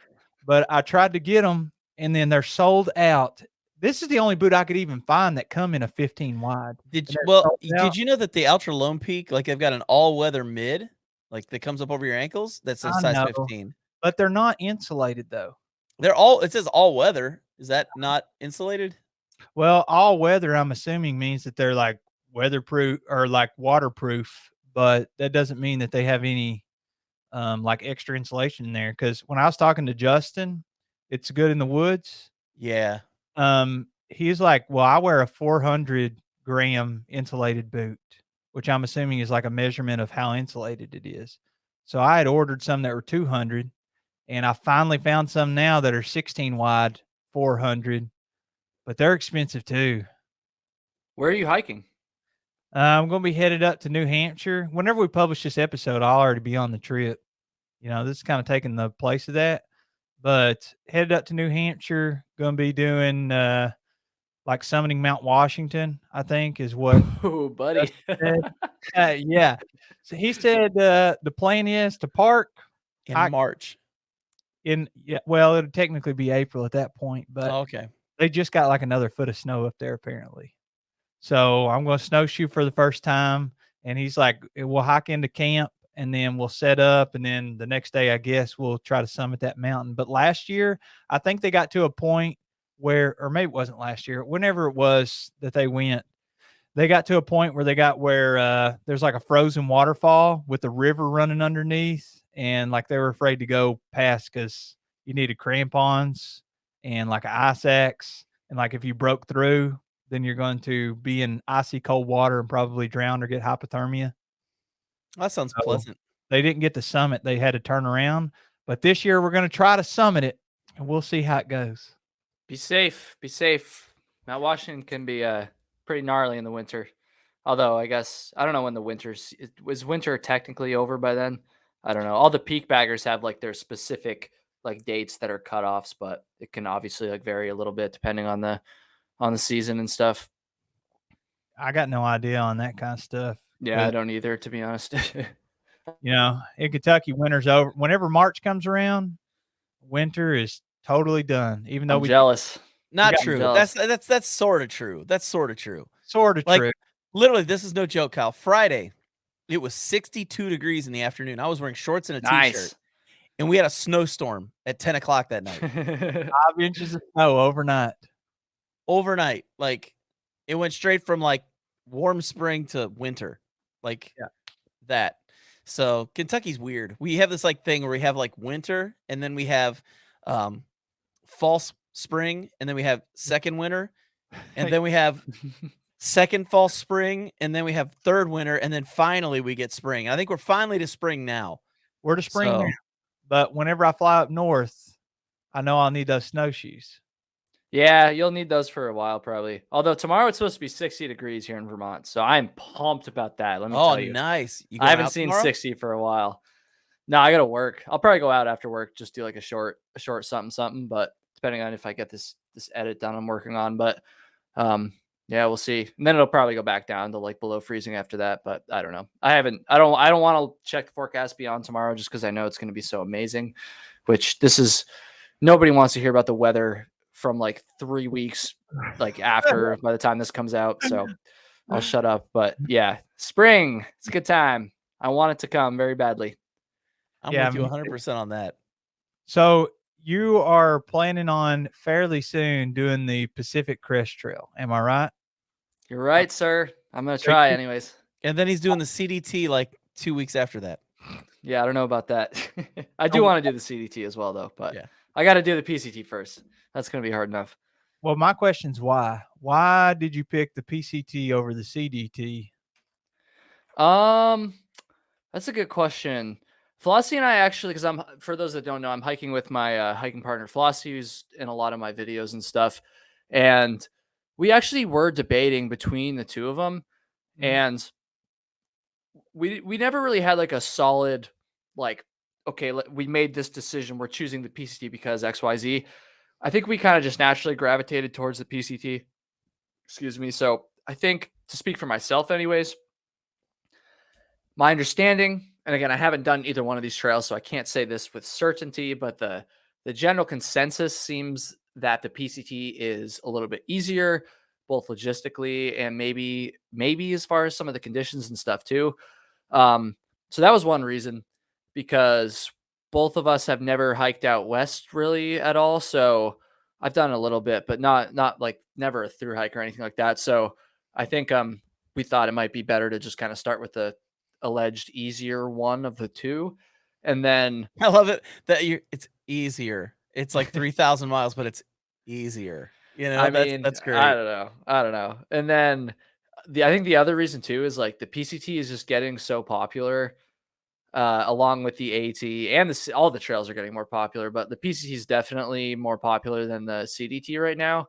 But I tried to get them, and then they're sold out. This is the only boot I could even find that come in a 15 wide. Did And you, they're well, sold did out. you know that the Ultra Lone Peak, like they've got an all-weather mid, like that comes up over your ankles? That's a I size know, 15. but they're not insulated though. It says all weather. Is that not insulated? Well, all weather, I'm assuming, means that they're like weatherproof or like waterproof, but that doesn't mean that they have any like extra insulation in there. Because when I was talking to Justin, it's good in the woods. Yeah. He's like, well, I wear a 400-gram insulated boot, which I'm assuming is like a measurement of how insulated it is. So I had ordered some that were 200, and I finally found some now that are 16 wide, 400, but they're expensive too. Where are you hiking? I'm going to be headed up to New Hampshire. Whenever we publish this episode, I'll already be on the trip. You know, this is kind of taking the place of that. But headed up to New Hampshire, going to be doing like summiting Mount Washington, I think is what Oh, buddy. Justin said. Yeah. So he said the plan is to park In I- March. well, it'll technically be April at that point, but Oh, okay. they just got like another foot of snow up there apparently. So I'm going to snowshoe for the first time. And he's like, we'll hike into camp and then we'll set up. And then the next day, I guess we'll try to summit that mountain. But last year, I think they got to a point where, or maybe it wasn't last year, whenever it was that they went, they got to a point where there's like a frozen waterfall with the river running underneath. And like they were afraid to go past because you needed crampons and like an ice axe. And like if you broke through, then you're going to be in icy cold water and probably drown or get hypothermia. That sounds So pleasant. they didn't get to summit. They had to turn around. But this year we're going to try to summit it and we'll see how it goes. Be safe. Be safe. Mount Washington can be pretty gnarly in the winter. Although I guess I don't know when was winter technically over by then. I don't know. All the peak baggers have like their specific like dates that are cutoffs, but it can obviously like vary a little bit depending on the season and stuff. I got no idea on that kind of stuff. Yeah, I don't either, to be honest. You know, in Kentucky, winter's over. Whenever March comes around, winter is totally done. Even though I'm jealous. Not got true. jealous. That's sort of true. That's sort of true. sort of Like true. literally, this is no joke, Kyle. Friday, it was 62 degrees in the afternoon. I was wearing shorts and a t-shirt, Nice. and we had a snowstorm at 10 o'clock that night. 5 inches of snow overnight. Overnight, like it went straight from like warm spring to winter, like that. So Kentucky's weird. We have this like thing where we have like winter, and then we have false spring, and then we have second winter, and then we have second false spring, and then we have third winter, and then finally we get spring. I think we're finally to spring now. We're to spring So- now. But whenever I fly up north, I know I'll need those snowshoes. Yeah, you'll need those for a while probably. Although tomorrow it's supposed to be 60 degrees here in Vermont, so I'm pumped about that. Let me Oh, tell you. nice. You I going haven't out seen tomorrow? 60 for a while. No, I gotta work. I'll probably go out after work, just do like a short something. But depending on if I get this edit done, I'm working on. But yeah, we'll see. And then it'll probably go back down to like below freezing after that. But I don't know. I don't want to check the forecast beyond tomorrow just because I know it's going to be so amazing. Which nobody wants to hear about the weather from like 3 weeks like after by the time this comes out. So I'll shut up. But yeah, spring. It's a good time. I want it to come very badly. I'm Yeah, with you me 100% on that. So you are planning on fairly soon doing the Pacific Crest Trail. Am I right? You're right, sir. I'm going to So try you- anyways. And then he's doing the CDT like 2 weeks after that. Yeah, I don't know about that. I do want to do the CDT as well, though. But Yeah. I got to do the PCT first. That's going to be hard enough. Well, my question's why? Why did you pick the PCT over the CDT? That's a good question. Flossie and I actually, because for those that don't know, I'm hiking with my hiking partner Flossie, who's in a lot of my videos and stuff. And we actually were debating between the two of them. And we never really had like a solid, like, okay, we made this decision. We're choosing the PCT because XYZ. I think we kind of just naturally gravitated towards the PCT. Excuse me. So I think, to speak for myself anyways, my understanding, and again, I haven't done either one of these trails, so I can't say this with certainty, but the general consensus seems that the PCT is a little bit easier, both logistically and maybe as far as some of the conditions and stuff too. So that was one reason, because both of us have never hiked out west really at all. So I've done a little bit, but not like never a through hike or anything like that. So I think we thought it might be better to just kind of start with the alleged easier one of the two, and then I love it that it's easier. It's like 3,000 miles, but it's easier. You know, I mean, that's great. I don't know. And then I think the other reason too is like the PCT is just getting so popular, along with the AT and all the trails are getting more popular, but the PCT is definitely more popular than the CDT right now.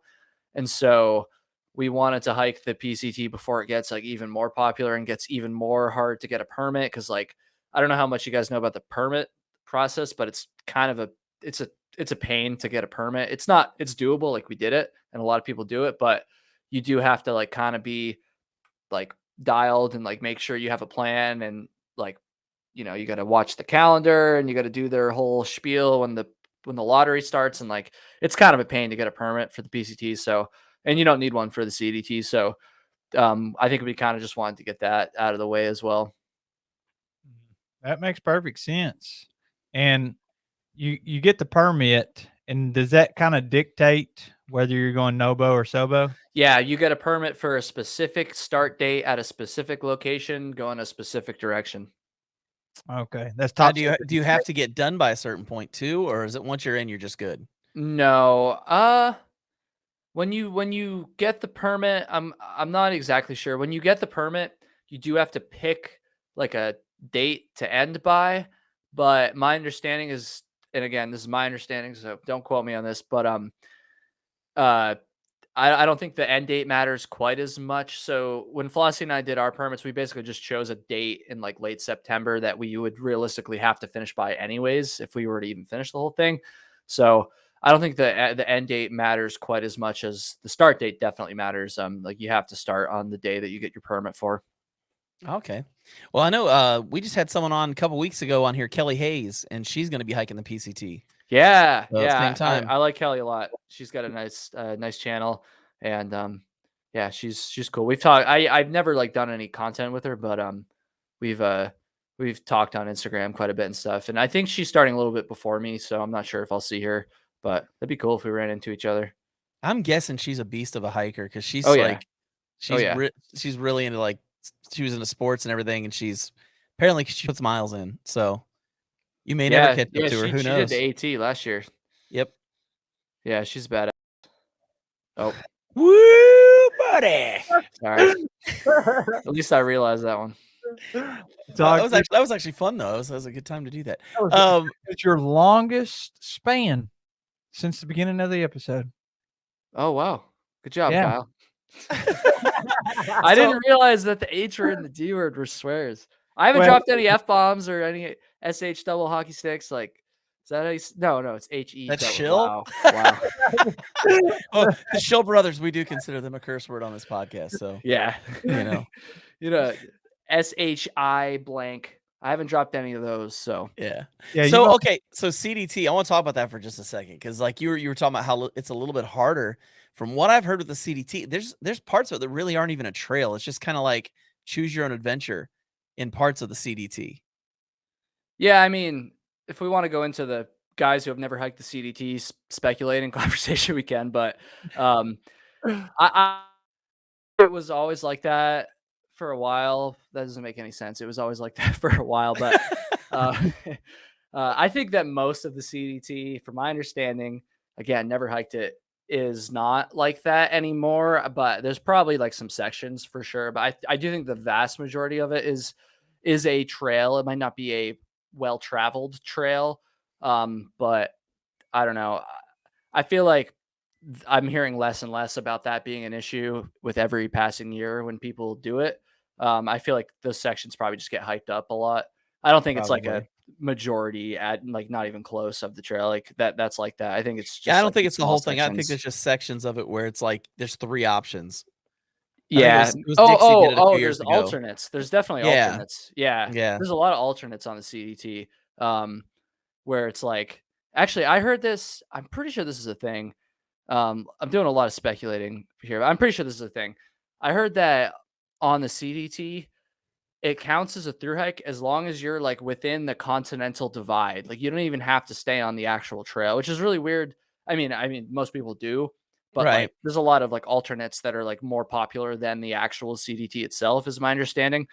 And so we wanted to hike the PCT before it gets like even more popular and gets even more hard to get a permit. Cause like, I don't know how much you guys know about the permit process, but it's kind of it's a pain to get a permit. It's doable. Like we did it and a lot of people do it, but you do have to like kind of be like dialed and like make sure you have a plan, and like, you got to watch the calendar and you got to do their whole spiel when the lottery starts, and like it's kind of a pain to get a permit for the PCT. So, and you don't need one for the CDT. So, I think we kind of just wanted to get that out of the way as well. That makes perfect sense. And you get the permit, and does that kind of dictate whether you're going Nobo or Sobo? Yeah, you get a permit for a specific start date at a specific location, going a specific direction. Okay, that's Now, top. do you have to get done by a certain point too, or is it once you're in, you're just good? No, when you get the permit, I'm not exactly sure. When you get the permit, you do have to pick like a date to end by. But my understanding is, and again, this is my understanding, so don't quote me on this, but uh I don't think the end date matters quite as much. So when Flossie and I did our permits, we basically just chose a date in like late September that we would realistically have to finish by anyways, if we were to even finish the whole thing. So I don't think the end date matters quite as much as the start date definitely matters. Like you have to start on the day that you get your permit for. Okay. Well, I know we just had someone on a couple weeks ago on here, Kelly Hayes, and she's going to be hiking the PCT. Yeah, So, same yeah, time. I like Kelly a lot. She's got a nice channel, and yeah, she's cool. We've talked. I've never like done any content with her, but we've uh, we've talked on Instagram quite a bit and stuff. And I think she's starting a little bit before me, so I'm not sure if I'll see her, but that'd be cool if we ran into each other. I'm guessing she's a beast of a hiker because Oh she's yeah, like, oh yeah, she's really into like, she was into sports and everything, and she's apparently she puts miles in. So you may never yeah, catch up yeah. to her. Who She did knows? the AT last year. Yep. Yeah, she's bad. Oh, Woo, buddy. sorry. At least I realized that one. That was actually fun though. That was a good time to do that. It's your longest span since the beginning of the episode. Oh wow, good job, Yeah. Kyle. I didn't realize that the H word and the D word were swears. I haven't dropped any F bombs or any SH double hockey sticks. Like, is that how you? No, it's HE. That's double. shill? Wow. Well, the Shill brothers, we do consider them a curse word on this podcast. So Yeah. you know, SHI blank. I haven't dropped any of those. So yeah. Yeah. So okay, so CDT, I want to talk about that for just a second because like you were talking about how it's a little bit harder. From what I've heard with the CDT, there's parts of it that really aren't even a trail. It's just kind of like choose your own adventure in parts of the CDT. yeah, I mean, if we want to go into the guys who have never hiked the CDT speculating conversation, we can. But I it was always like that for a while. That doesn't make any sense. It was always like that for a while, but I think that most of the CDT, from my understanding, again, never hiked it, is not like that anymore. But there's probably like some sections for sure. But I do think the vast majority of it is a trail. It might not be a well traveled trail, but I don't know. I feel like I'm hearing less and less about that being an issue with every passing year when people do it. I feel like those sections probably just get hyped up a lot. I don't think it's like a majority at like not even close of the trail like that's like that. I think it's just Yeah, I don't like think it's the small whole thing. I think sections. there's just sections of it where it's like there's 3 options. I think Yeah. it was Dixie did it a few years There's ago. alternates. There's definitely Yeah. alternates. Yeah. Yeah. There's a lot of alternates on the CDT. Where it's like, actually, I heard this. I'm pretty sure this is a thing. I'm doing a lot of speculating here. I'm pretty sure this is a thing. I heard that on the CDT, it counts as a through hike as long as you're like within the continental divide. Like you don't even have to stay on the actual trail, which is really weird. I mean, most people do, but Right. like there's a lot of like alternates that are like more popular than the actual CDT itself, is my understanding.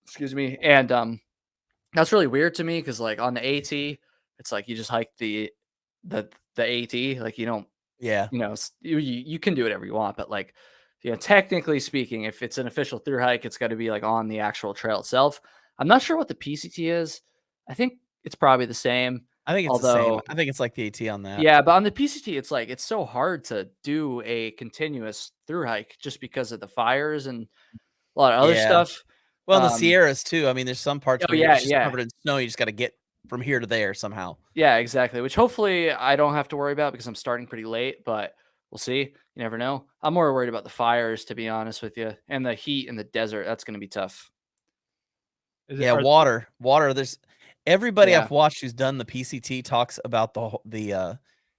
Excuse me. And that's really weird to me because like on the AT, it's like you just hike the AT. Like you don't, Yeah. you can do whatever you want, but like, technically speaking, if it's an official through hike, it's got to be like on the actual trail itself. I'm not sure what the PCT is. I think it's probably the same. I think it's the same. Although, I think it's like the AT on that. yeah, but on the PCT, it's like it's so hard to do a continuous through hike just because of the fires and a lot of other Yeah. stuff. Well, in the Um, Sierras too. I mean, there's some parts oh where yeah, it's just yeah, covered in snow. You just got to get from here to there somehow. yeah, exactly. Which hopefully I don't have to worry about because I'm starting pretty late, but we'll see. You never know. I'm more worried about the fires, to be honest with you, and the heat in the desert. That's going to be tough. Yeah, water. There's everybody Yeah. I've watched who's done the PCT talks about the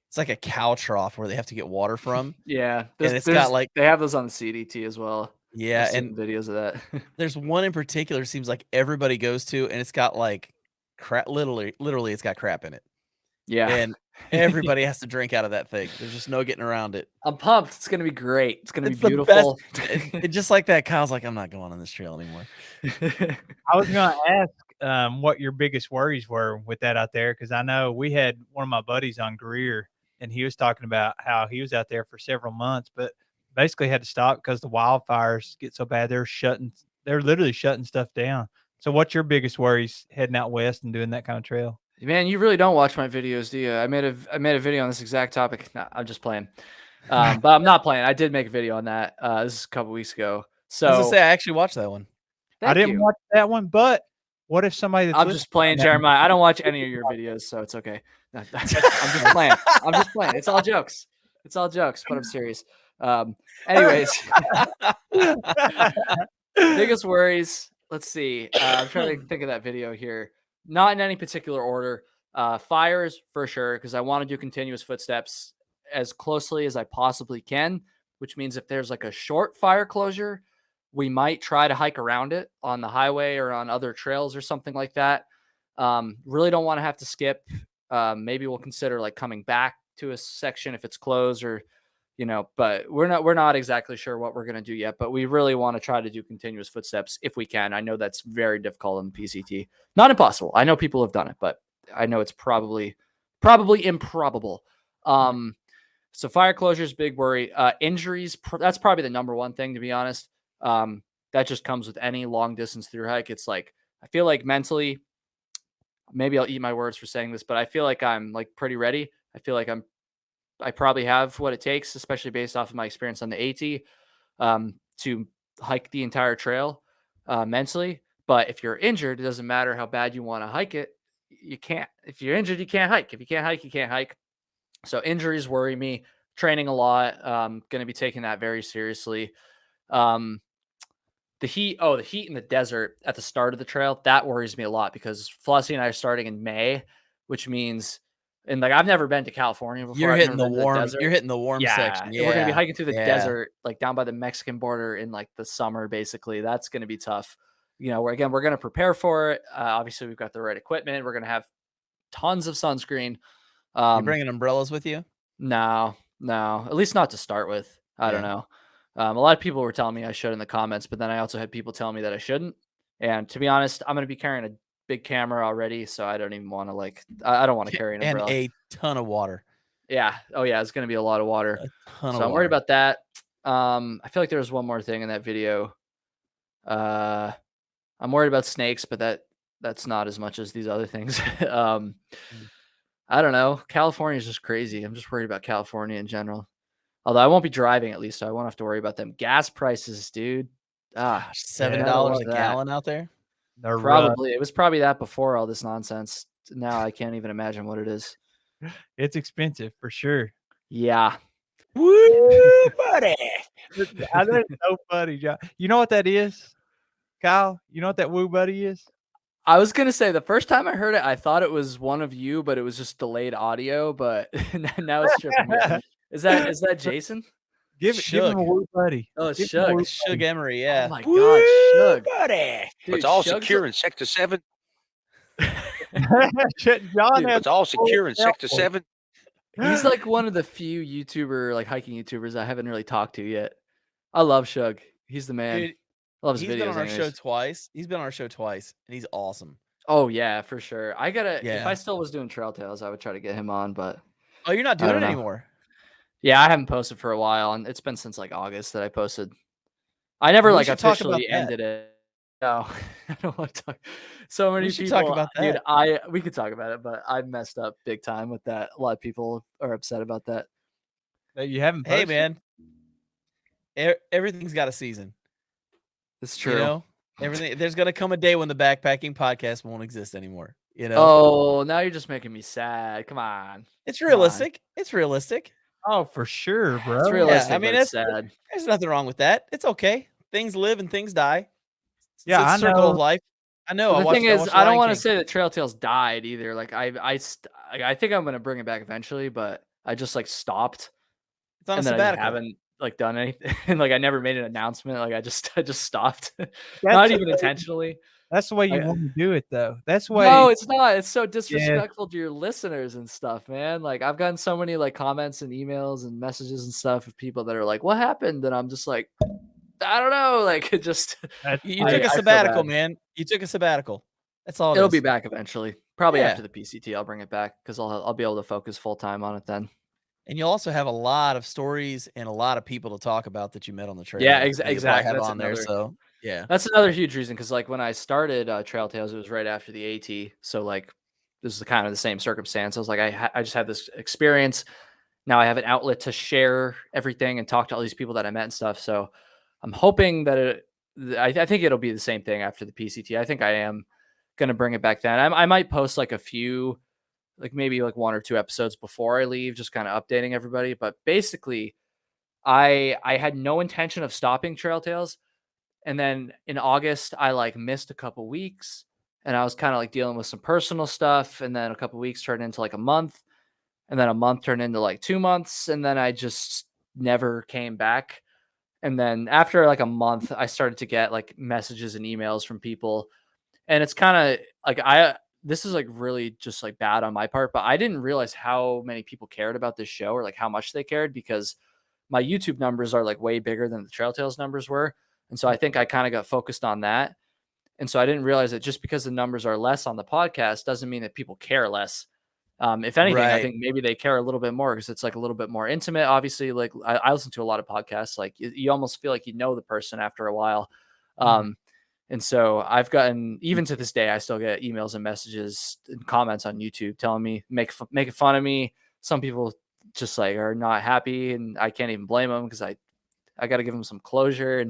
it's like a cow trough where they have to get water from, Yeah, and it's got like they have those on the CDT as well. yeah, I've seen and videos of that. there's one in particular it seems like everybody goes to, and it's got like crap. Literally, it's got crap in it, Yeah. and everybody has to drink out of that thing. There's just no getting around it. I'm pumped. It's gonna be great. It's gonna be It's the best. beautiful. It just like that. Kyle's like, I'm not going on this trail anymore. I was gonna ask what your biggest worries were with that out there, because I know we had one of my buddies on Greer, and he was talking about how he was out there for several months, but basically had to stop because the wildfires get so bad. They're literally shutting stuff down. So, what's your biggest worries heading out west and doing that kind of trail? Man, you really don't watch my videos, do you? I made a video on this exact topic. Nah, I'm just playing. But I'm not playing. I did make a video on that. This is a couple weeks ago. I was gonna So say I actually watched that one. I thank didn't you. watch that one, but what if somebody that's I'm just playing, Jeremiah. I don't watch any of your videos, so it's okay. I'm just playing. I'm just playing. It's all jokes. It's all jokes, but I'm serious. Anyways, biggest worries. Let's see. I'm trying to think of that video here. Not in any particular order. Fires for sure, because I want to do continuous footsteps as closely as I possibly can, which means if there's like a short fire closure, we might try to hike around it on the highway or on other trails or something like that. Really don't want to have to skip. Maybe we'll consider like coming back to a section if it's closed, or but we're not exactly sure what we're going to do yet, but we really want to try to do continuous footsteps if we can. I know that's very difficult in the PCT. Not impossible. I know people have done it, but I know it's probably improbable. So fire closures, big worry. Injuries, that's probably the number one thing, to be honest. That just comes with any long distance through hike. It's like, I feel like mentally, maybe I'll eat my words for saying this, but I feel like I'm like pretty ready. I feel like I probably have what it takes, especially based off of my experience on the AT, to hike the entire trail mentally. But if you're injured, it doesn't matter how bad you want to hike it. You can't. If you're injured, you can't hike. If you can't hike, you can't hike. So injuries worry me. Training a lot. Going to be taking that very seriously. The heat in the desert at the start of the trail, that worries me a lot because Flossie and I are starting in May, which means, and like I've never been to California before. You're I've hitting never the been to warm. desert. You're hitting the warm section. And we're gonna be Yeah. hiking through the Yeah. desert, like down by the Mexican border in like the summer. Basically, that's gonna be tough. We're gonna prepare for it. Obviously, we've got the right equipment. We're gonna have tons of sunscreen. You bringing umbrellas with you? No, at least not to start with. I don't Yeah. know. A lot of people were telling me I should in the comments, but then I also had people telling me that I shouldn't. And to be honest, I'm going to be carrying a big camera already, so I don't even want to I don't want to carry an And umbrella. a ton of water. Yeah. Oh yeah, it's going to be a lot of water. A ton So of I'm worried water. about that. I feel like there was one more thing in that video. I'm worried about snakes, but that's not as much as these other things. I don't know. California is just crazy. I'm just worried about California in general. Although I won't be driving at least, so I won't have to worry about them. Gas prices, dude. Gosh, $7 love a that. gallon out there. They're Probably. It was probably that before all this nonsense. Now I can't even imagine what it is. It's expensive for sure. Yeah. Woo, buddy. I know it's so funny, John. You know what that is, Kyle? You know what that woo buddy is? I was gonna say the first time I heard it, I thought it was one of you, but it was just delayed audio. But now it's tripping me. Is that Jason? Give him a woo, buddy. Oh, it's Give him a woo, Shug. Shug buddy. Emery, yeah. Oh my Woo, God, Shug. buddy. Dude, It's all Shug's secure in Sector 7. John Dude, has It's all secure in full Sector outfit. 7. He's like one of the few hiking YouTubers I haven't really talked to yet. I love Shug. He's the man. Dude, I love his he's videos. been on our show anyways. twice. He's been on our show twice, and he's awesome. Oh yeah, for sure. If Yeah. I still was doing Trail Tales, I would try to get him on, but Oh, you're not I doing don't it know. anymore. yeah, I haven't posted for a while, and it's been since like August that I posted. I never We like should talk about officially that. ended it. No, I don't want to talk. So many should people. talk about Dude, that. we could talk about it, but I messed up big time with that. A lot of people are upset about that. That you haven't Hey, posted? man. Everything's got a season. It's true. You know, everything. There's gonna come a day when the backpacking podcast won't exist anymore. You know. Oh, now you're just making me sad. Come on. It's come on. realistic. It's realistic. Oh, for sure, bro. It's realistic. I mean, but it's it's sad. There's nothing wrong with that. It's okay. Things live and things die. Yeah, it's I a circle know. of life. I know. Well, the thing is, I don't want to to say that Trail Tales died either. Like I think I'm gonna bring it back eventually, but I just like stopped. It's on a And then I sabbatical. haven't like done anything. Like I never made an announcement. Like I just stopped. Not That's even the way- intentionally. That's the way you I- want to do it, though. That's the way. No, it's not. It's so disrespectful to your listeners and stuff, man. Like I've gotten so many like comments and emails and messages and stuff of people that are like, "What happened?" And I'm just like, I don't know. Like it just You I- took I a feel sabbatical, bad. man. You took a sabbatical. That's all. It'll be back eventually. Probably Yeah. after the PCT, I'll bring it back because I'll be able to focus full time on it then. And you'll also have a lot of stories and a lot of people to talk about that you met on the trail. Yeah, that you'll probably exactly. Have That's on there. another- So yeah. That's another huge reason because like when I started Trail Tales, it was right after the AT. So like this is kind of the same circumstance. I was like, I just had this experience. Now I have an outlet to share everything and talk to all these people that I met and stuff. So I'm hoping that I think it'll be the same thing after the PCT. I think I am going to bring it back then. I might post like a few, like maybe like 1 or 2 episodes before I leave, just kind of updating everybody. But basically, I had no intention of stopping Trail Tales. And then in August, I like missed a couple weeks and I was kind of like dealing with some personal stuff. And then a couple weeks turned into like a month. And then a month turned into like 2 months. And then I just never came back. And then after like a month, I started to get like messages and emails from people. And it's kind of like this is like really just like bad on my part, but I didn't realize how many people cared about this show or like how much they cared because my YouTube numbers are like way bigger than the Trail Tales numbers were. And so I think I kind of got focused on that. And so I didn't realize that just because the numbers are less on the podcast doesn't mean that people care less. If anything, I Right. think maybe they care a little bit more because it's like a little bit more intimate. Obviously, like I listen to a lot of podcasts. Like you almost feel like you know the person after a while. And so I've gotten, even to this day, I still get emails and messages and comments on YouTube telling me, making fun of me. Some people just like are not happy and I can't even blame them because I got to give them some closure.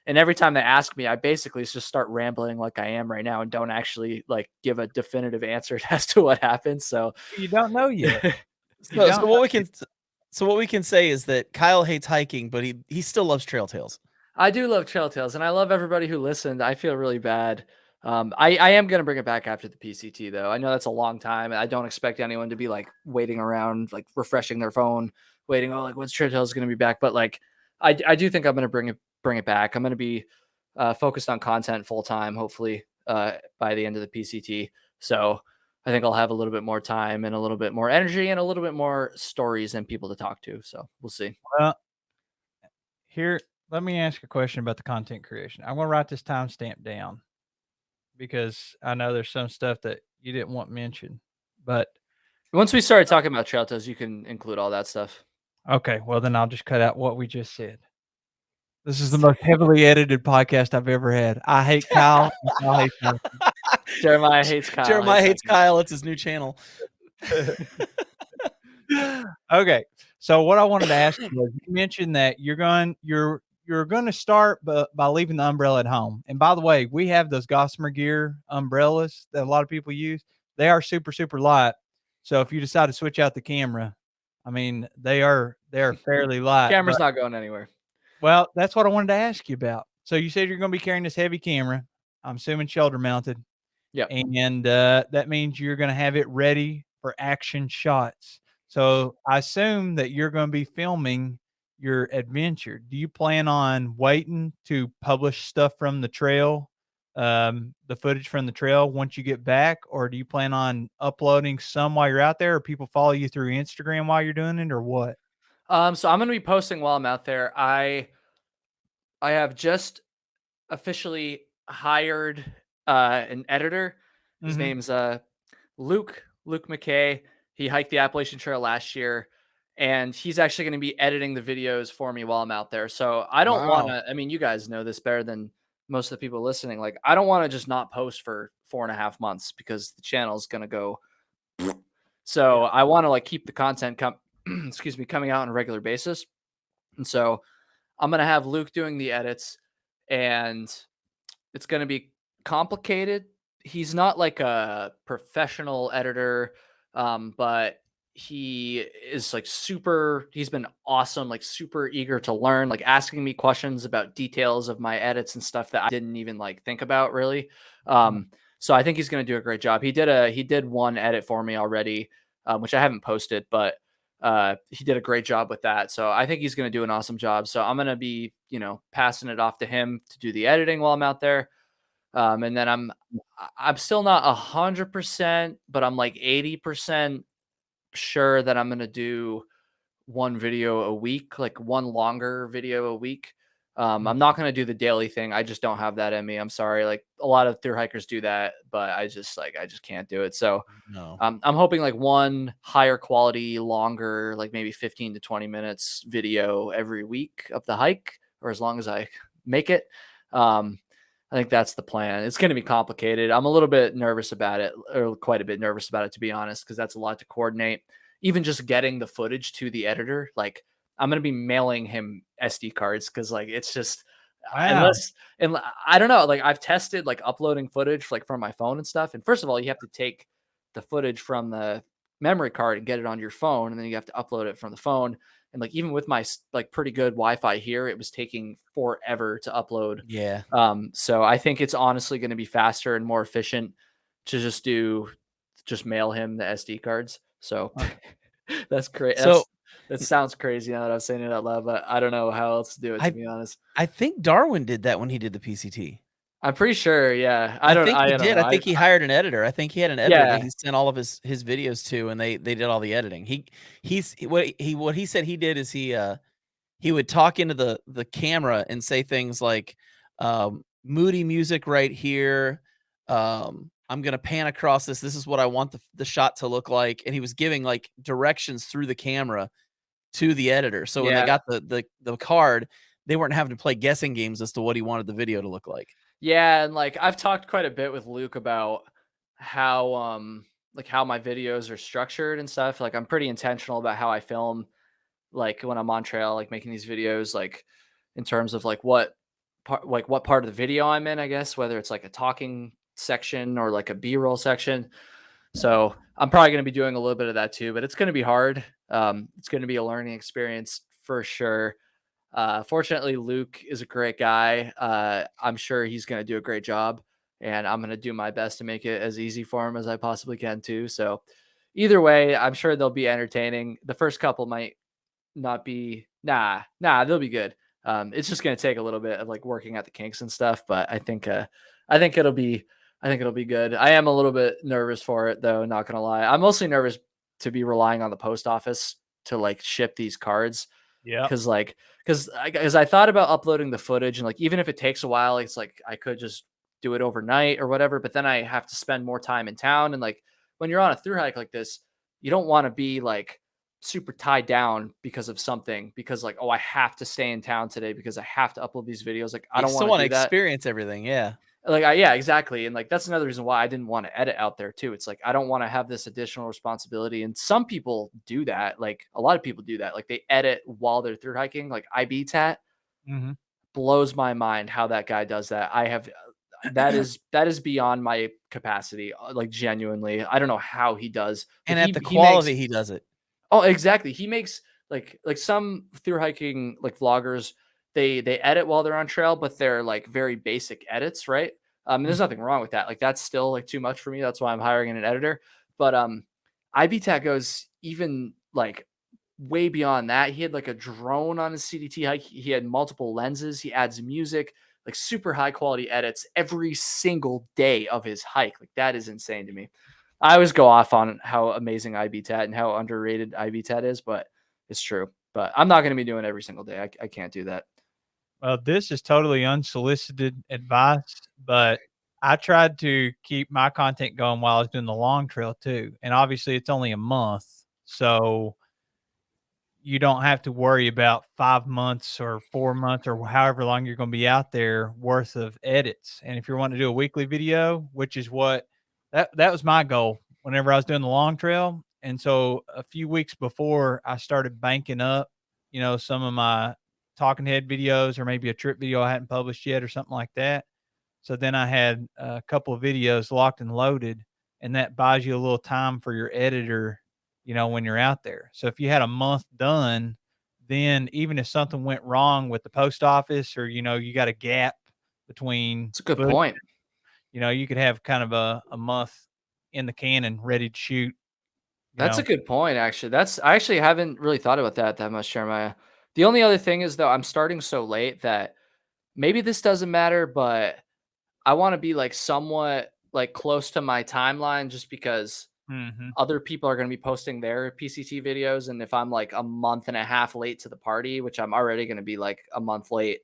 And every time they ask me, I basically just start rambling like I am right now and don't actually like give a definitive answer as to what happened. So You don't know yet. So what we can say is that Kyle hates hiking, but he still loves Trail Tales. I do love Trail Tales and I love everybody who listened. I feel really bad. I am going to bring it back after the PCT though. I know that's a long time. I don't expect anyone to be like waiting around, like refreshing their phone, waiting. Oh, like when's Trail Tales going to be back? But like, I do think I'm going to bring it back. I'm going to be focused on content full time, hopefully by the end of the PCT. So I think I'll have a little bit more time and a little bit more energy and a little bit more stories and people to talk to. So we'll see. Well, here, let me ask a question about the content creation. I'm going to write this timestamp down because I know there's some stuff that you didn't want mentioned. But Once we started talking about Trail Tales, you can include all that stuff. okay, well, then I'll just cut out what we just said. This is the most heavily edited podcast I've ever had. I hate Kyle. And Kyle hates me. Jeremiah hates Kyle. Jeremiah hates Kyle. It's his new channel. Okay, so what I wanted to ask you was, you mentioned that you're going to start by leaving the umbrella at home. And by the way, we have those Gossamer Gear umbrellas that a lot of people use. They are super, super light. So if you decide to switch out the camera, I mean, they are fairly light. Camera's not going anywhere. Well, that's what I wanted to ask you about. So you said you're going to be carrying this heavy camera. I'm assuming shoulder mounted. Yeah. And that means you're going to have it ready for action shots. So I assume that you're going to be filming your adventure. Do you plan on waiting to publish stuff from the trail, the footage from the trail once you get back, or do you plan on uploading some while you're out there, or people follow you through Instagram while you're doing it, or what? So I'm gonna be posting while I'm out there. I have just officially hired an editor. His Mm-hmm. name's Luke McKay. He hiked the Appalachian Trail last year, and he's actually going to be editing the videos for me while I'm out there. So I don't want Wow. to. I mean, you guys know this better than most of the people listening. Like, I don't want to just not post for 4.5 months because the channel is going to go. So Yeah. I want to like keep the content excuse me, coming out on a regular basis. And so I'm gonna have Luke doing the edits, and it's gonna be complicated. He's not like a professional editor, but he is like super. He's been awesome, like super eager to learn, like asking me questions about details of my edits and stuff that I didn't even like think about really. Mm. So I think he's gonna do a great job. He did one edit for me already, which I haven't posted, but he did a great job with that. So I think he's going to do an awesome job. So I'm going to be, passing it off to him to do the editing while I'm out there. And then I'm still not 100%, but I'm like 80% sure that I'm going to do one video a week, like one longer video a week. I'm not going to do the daily thing. I just don't have that in me. I'm sorry. Like a lot of thru hikers do that, but I just can't do it. So No. I'm hoping like one higher quality, longer, like maybe 15 to 20 minutes video every week of the hike, or as long as I make it. I think that's the plan. It's going to be complicated. I'm a little bit nervous about it, or quite a bit nervous about it, to be honest, because that's a lot to coordinate. Even just getting the footage to the editor, like I'm going to be mailing him SD cards because like it's just Wow. unless and I don't know, like I've tested like uploading footage like from my phone and stuff. And first of all, you have to take the footage from the memory card and get it on your phone, and then you have to upload it from the phone. And like even with my like pretty good Wi-Fi here, it was taking forever to upload. Yeah. So I think it's honestly going to be faster and more efficient to just mail him the SD cards. So Okay. that's great. So That sounds crazy now that I'm saying it out loud, but I don't know how else to do it, to I be honest. I think Darwin did that when he did the PCT. I'm pretty sure, yeah. I think he I don't did. know. I think he hired an editor. I think he had an editor that Yeah, he sent all of his videos to, and they did all the editing. What he said he did is he would talk into the camera and say things like, "Moody music right here. I'm gonna pan across this. This is what I want the shot to look like." And he was giving like directions through the camera to the editor. So when they yeah, got the card, they weren't having to play guessing games as to what he wanted the video to look like. yeah, and, like, I've talked quite a bit with Luke about how, like, how my videos are structured and stuff. Like, I'm pretty intentional about how I film, like, when I'm on trail, like, making these videos, like, in terms of, what part of the video I'm in, I guess, whether it's, like, a talking section or, like, a B-roll section. So, I'm probably gonna be doing a little bit of that too, but it's gonna be hard. It's gonna be a learning experience for sure. Fortunately, Luke is a great guy. I'm sure he's going to do a great job, and I'm going to do my best to make it as easy for him as I possibly can too. So, either way, I'm sure they'll be entertaining. The first couple might not be, they'll be good. It's just going to take a little bit of like working at the kinks and stuff, but I think it'll be, I think it'll be good. I am a little bit nervous for it though. Not going to lie. I'm mostly nervous to be relying on the post office to like ship these cards Yep. because like because I thought about uploading the footage, and like even if it takes a while, it's like I could just do it overnight or whatever, but then I have to spend more time in town. And like when you're on a through hike like this, you don't want to be like super tied down because of something, because like, oh, I have to stay in town today because I have to upload these videos. Like I You don't still want to want to do that. experience everything. Yeah. Like yeah, exactly. And like that's another reason why I didn't want to edit out there too. It's like I don't want to have this additional responsibility. And some people do that. Like a lot of people do that. Like they edit while they're through hiking. Like IBTat Mm-hmm. blows my mind how that guy does that. I have that is beyond my capacity. Like genuinely, I don't know how he does, but And at the he makes. quality he does it. Oh, exactly. He makes like some through hiking like vloggers, they edit while they're on trail, but they're like very basic edits, right? There's nothing wrong with that. Like that's still like too much for me. That's why I'm hiring an editor. But IBTAC goes like way beyond that. He had like a drone on his CDT hike. He had multiple lenses. He adds music, like super high quality edits every single day of his hike. Like that is insane to me. I always go off on how amazing IBTAT and how underrated IBTAT is, but it's true. But I'm not going to be doing it every single day. I can't do that. Well, this is totally unsolicited advice, but I tried to keep my content going while I was doing the long trail too. And obviously it's only a month. So you don't have to worry about 5 months or 4 months or however long you're going to be out there worth of edits. And if you're wanting to do a weekly video, which is what that was my goal whenever I was doing the long trail. And so a few weeks before I started banking up, some of my talking head videos or maybe a trip video I hadn't published yet or something like that. So then I had a couple of videos locked and loaded, and that buys you a little time for your editor, when you're out there. So if you had a month done, then even if something went wrong with the post office or, you got a gap between, It's a good point. You could have kind of a month in the can and ready to shoot. That's a good point, actually. I actually haven't really thought about that much, Jeremiah. The only other thing is, though, I'm starting so late that maybe this doesn't matter, but I want to be like somewhat like close to my timeline just because other people are going to be posting their PCT videos. And if I'm like a month and a half late to the party, which I'm already going to be like a month late,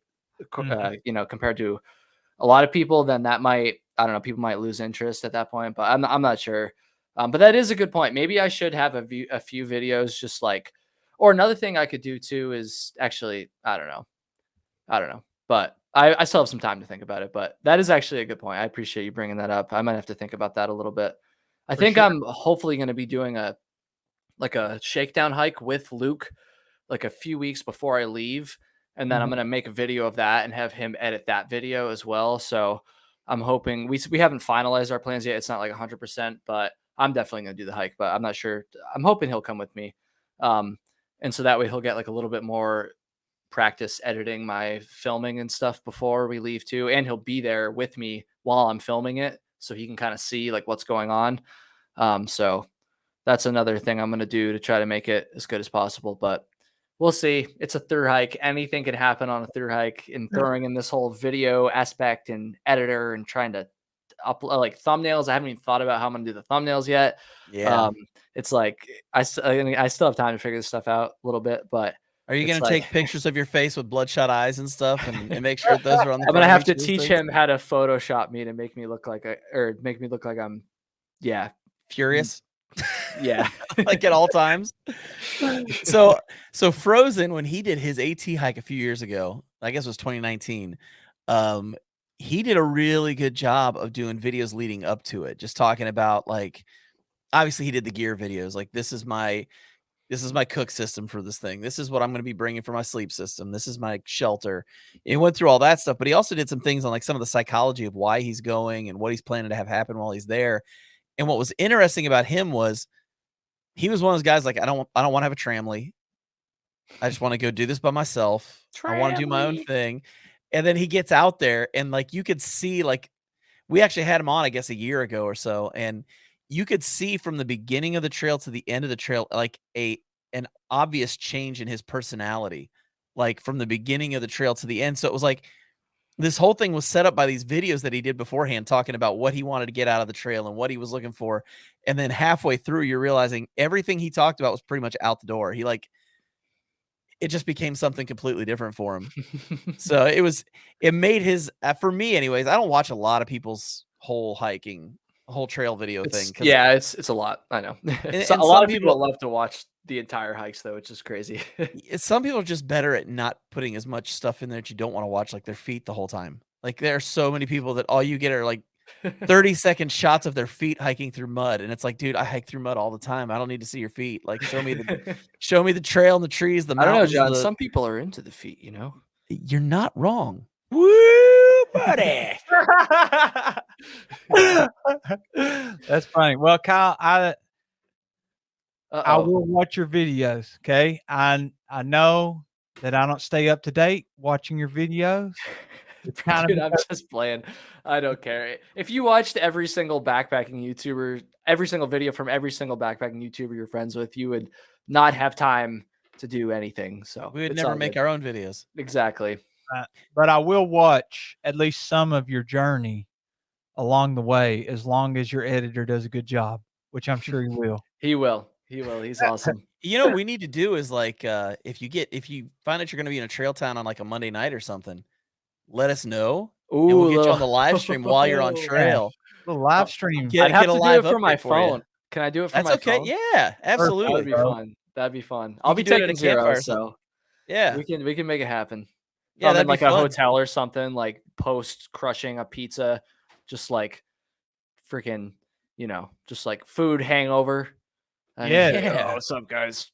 compared to a lot of people, then that might, I don't know, people might lose interest at that point, but I'm not sure. But that is a good point. Maybe I should have a few videos just like, or another thing I could do too is actually, I don't know, but I still have some time to think about it, but that is actually a good point. I appreciate you bringing that up. I might have to think about that a little bit. I For think sure. I'm hopefully going to be doing a shakedown hike with Luke like a few weeks before I leave. And then I'm going to make a video of that and have him edit that video as well. So I'm hoping we haven't finalized our plans yet. It's not like 100%, but I'm definitely going to do the hike, but I'm not sure. I'm hoping he'll come with me. And so that way he'll get like a little bit more practice editing my filming and stuff before we leave too. And he'll be there with me while I'm filming it. So he can kind of see like what's going on. So that's another thing I'm going to do to try to make it as good as possible, but we'll see. It's a through hike. Anything can happen on a through hike, and throwing in this whole video aspect and editor and trying to upload like thumbnails. I haven't even thought about how I'm going to do the thumbnails yet. Yeah. It's like, I still have time to figure this stuff out a little bit, but Are you it's going to like, take pictures of your face with bloodshot eyes and stuff and make sure that those are on the I'm going to front have of to each of those teach things? him how to Photoshop me to make me look like I'm, yeah. Furious? Yeah. Like at all times. So Frozen, when he did his AT hike a few years ago, I guess it was 2019, he did a really good job of doing videos leading up to it, just talking about like, obviously he did the gear videos, like this is my cook system for this thing. This is what I'm going to be bringing for my sleep system. This is my shelter. He went through all that stuff, but he also did some things on like some of the psychology of why he's going and what he's planning to have happen while he's there. And what was interesting about him was he was one of those guys like, I don't want to have a tramley. I just want to go do this by myself. I want to do my own thing. And then he gets out there and like you could see like we actually had him on, I guess, a year ago or so, and you could see from the beginning of the trail to the end of the trail like an obvious change in his personality, like from the beginning of the trail to the end. So it was like this whole thing was set up by these videos that he did beforehand, talking about what he wanted to get out of the trail and what he was looking for. And then halfway through, you're realizing everything he talked about was pretty much out the door. It just became something completely different for him. So it made his, for me anyways, I don't watch a lot of people's whole trail video thing. It's a lot. I know. And A lot some of people people, love to watch the entire hikes though, which is crazy. some people are just better at not putting as much stuff in there that you don't want to watch, like their feet the whole time. Like there are so many people that all you get are like 30-second shots of their feet hiking through mud. And it's like, dude, I hike through mud all the time. I don't need to see your feet. Like show me the trail and the trees, the I don't know, mountains. John. Some people are into the feet, you know? You're not wrong. Woo, buddy. That's funny. Well, Kyle, I Uh-oh. will watch your videos. Okay. I know that I don't stay up to date watching your videos, Dude, I'm just playing. I don't care. If you watched every single backpacking YouTuber, every single video from every single backpacking YouTuber you're friends with, you would not have time to do anything. So We would it's never all make good. our own videos. Exactly. But I will watch at least some of your journey along the way, as long as your editor does a good job, which I'm sure he will. He will. He will. He's awesome. You know what we need to do is like if you find out you're gonna be in a trail town on like a Monday night or something, let us know. Ooh, and we'll get you on the live stream while you're on trail. The live stream. Get- I'd have a to do live it from my update for you. phone. Can I do it from That's my okay. phone? Yeah, That absolutely. would be bro. fun. That'd be fun. I'll be can do it at taking a campfire or zero, something. so Yeah. we can make it happen. Yeah, I'm that'd in be like a fun. hotel or something, like post crushing a pizza, just like freaking, just like food hangover. Yeah. Oh, what's up, guys?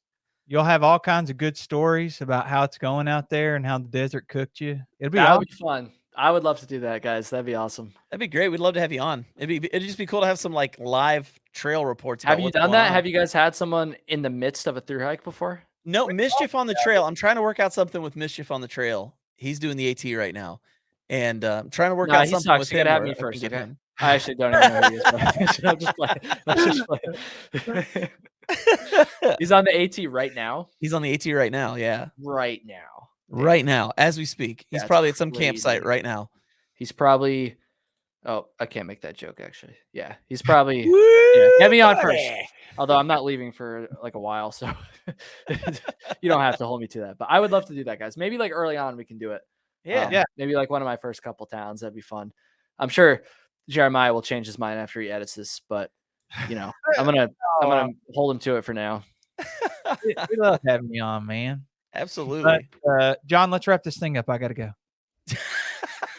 You'll have all kinds of good stories about how it's going out there and how the desert cooked you. It'll be That awesome. would be fun. I would love to do that, guys. That'd be awesome. That'd be great. We'd love to have you on. It'd just be cool to have some like live trail reports. Have about you what's done going that? on. Have you guys had someone in the midst of a through hike before? No, Mischief on the trail. I'm trying to work out something with Mischief on the trail. He's doing the AT right now, and I'm trying to work Nah, out he something sucks. with You him. gotta have where me I can first, get okay? him. I actually don't even know who he is. But I'm just playing. I'm just playing. He's on the AT right now. He's on the AT right now. Yeah, Right now. right now as we speak. He's That's probably at some campsite crazy. right now. He's probably. Oh, I can't make that joke actually. Yeah, he's probably. Yeah, get me on first. Although I'm not leaving for like a while, so you don't have to hold me to that. But I would love to do that, guys. Maybe like early on we can do it. Yeah. Maybe like one of my first couple towns. That'd be fun. I'm sure Jeremiah will change his mind after he edits this, but I'm gonna hold him to it for now. We love having you on, man. Absolutely. But, John, let's wrap this thing up. I gotta go.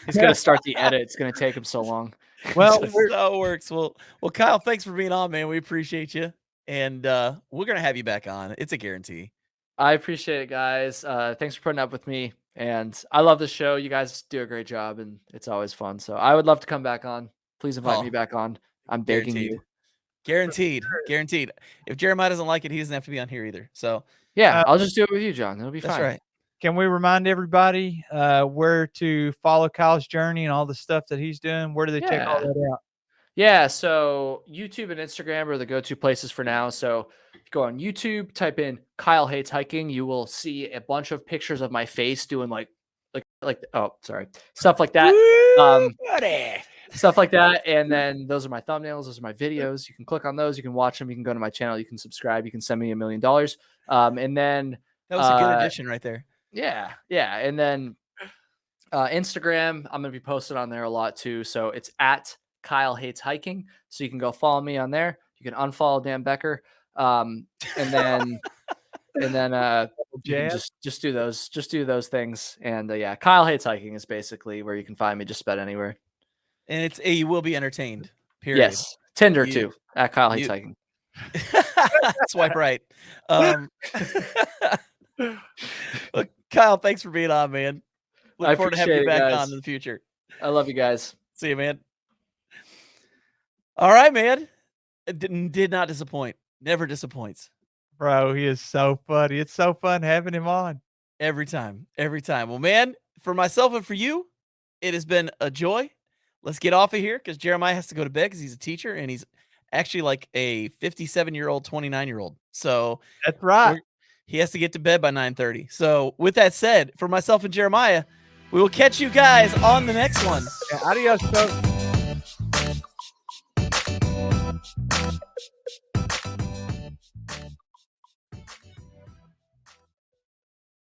He's gonna start the edit. It's gonna take him so long. Well, That's how it works. Well, Kyle, thanks for being on, man. We appreciate you, and we're gonna have you back on. It's a guarantee. I appreciate it, guys. Thanks for putting up with me, and I love the show. You guys do a great job, and it's always fun. So I would love to come back on. Please invite me back on. I'm begging you. Guaranteed. If Jeremiah doesn't like it, he doesn't have to be on here either. So yeah, I'll just do it with you, John. It'll be that's fine. right. Can we remind everybody where to follow Kyle's journey and all the stuff that he's doing? Where do they check all that out? Yeah, so YouTube and Instagram are the go-to places for now. So if you go on YouTube, type in Kyle Hates Hiking, you will see a bunch of pictures of my face doing stuff like that. Stuff like that. And then those are my thumbnails, those are my videos. You can click on those, you can watch them, you can go to my channel, you can subscribe, you can send me $1 million. And then That was a good addition right there. Yeah. And then Instagram, I'm gonna be posted on there a lot too. So it's at Kyle Hates Hiking. So you can go follow me on there. You can unfollow Dan Becker. And then you can just do those things. And yeah, Kyle Hates Hiking is basically where you can find me just about anywhere. And you will be entertained. Period. Yes. Tinder too at Kyle Hates Hiking. Swipe right. Look, Kyle, thanks for being on, man. Look forward to having you back on in the future. I love you guys. See you, man. All right, man. It did not disappoint. Never disappoints. Bro, he is so funny. It's so fun having him on. Every time. Well, man, for myself and for you, it has been a joy. Let's get off of here because Jeremiah has to go to bed because he's a teacher and he's actually like a 57-year-old, 29-year-old. So that's right. He has to get to bed by 9:30. So with that said, for myself and Jeremiah, we will catch you guys on the next one. Adios, folks.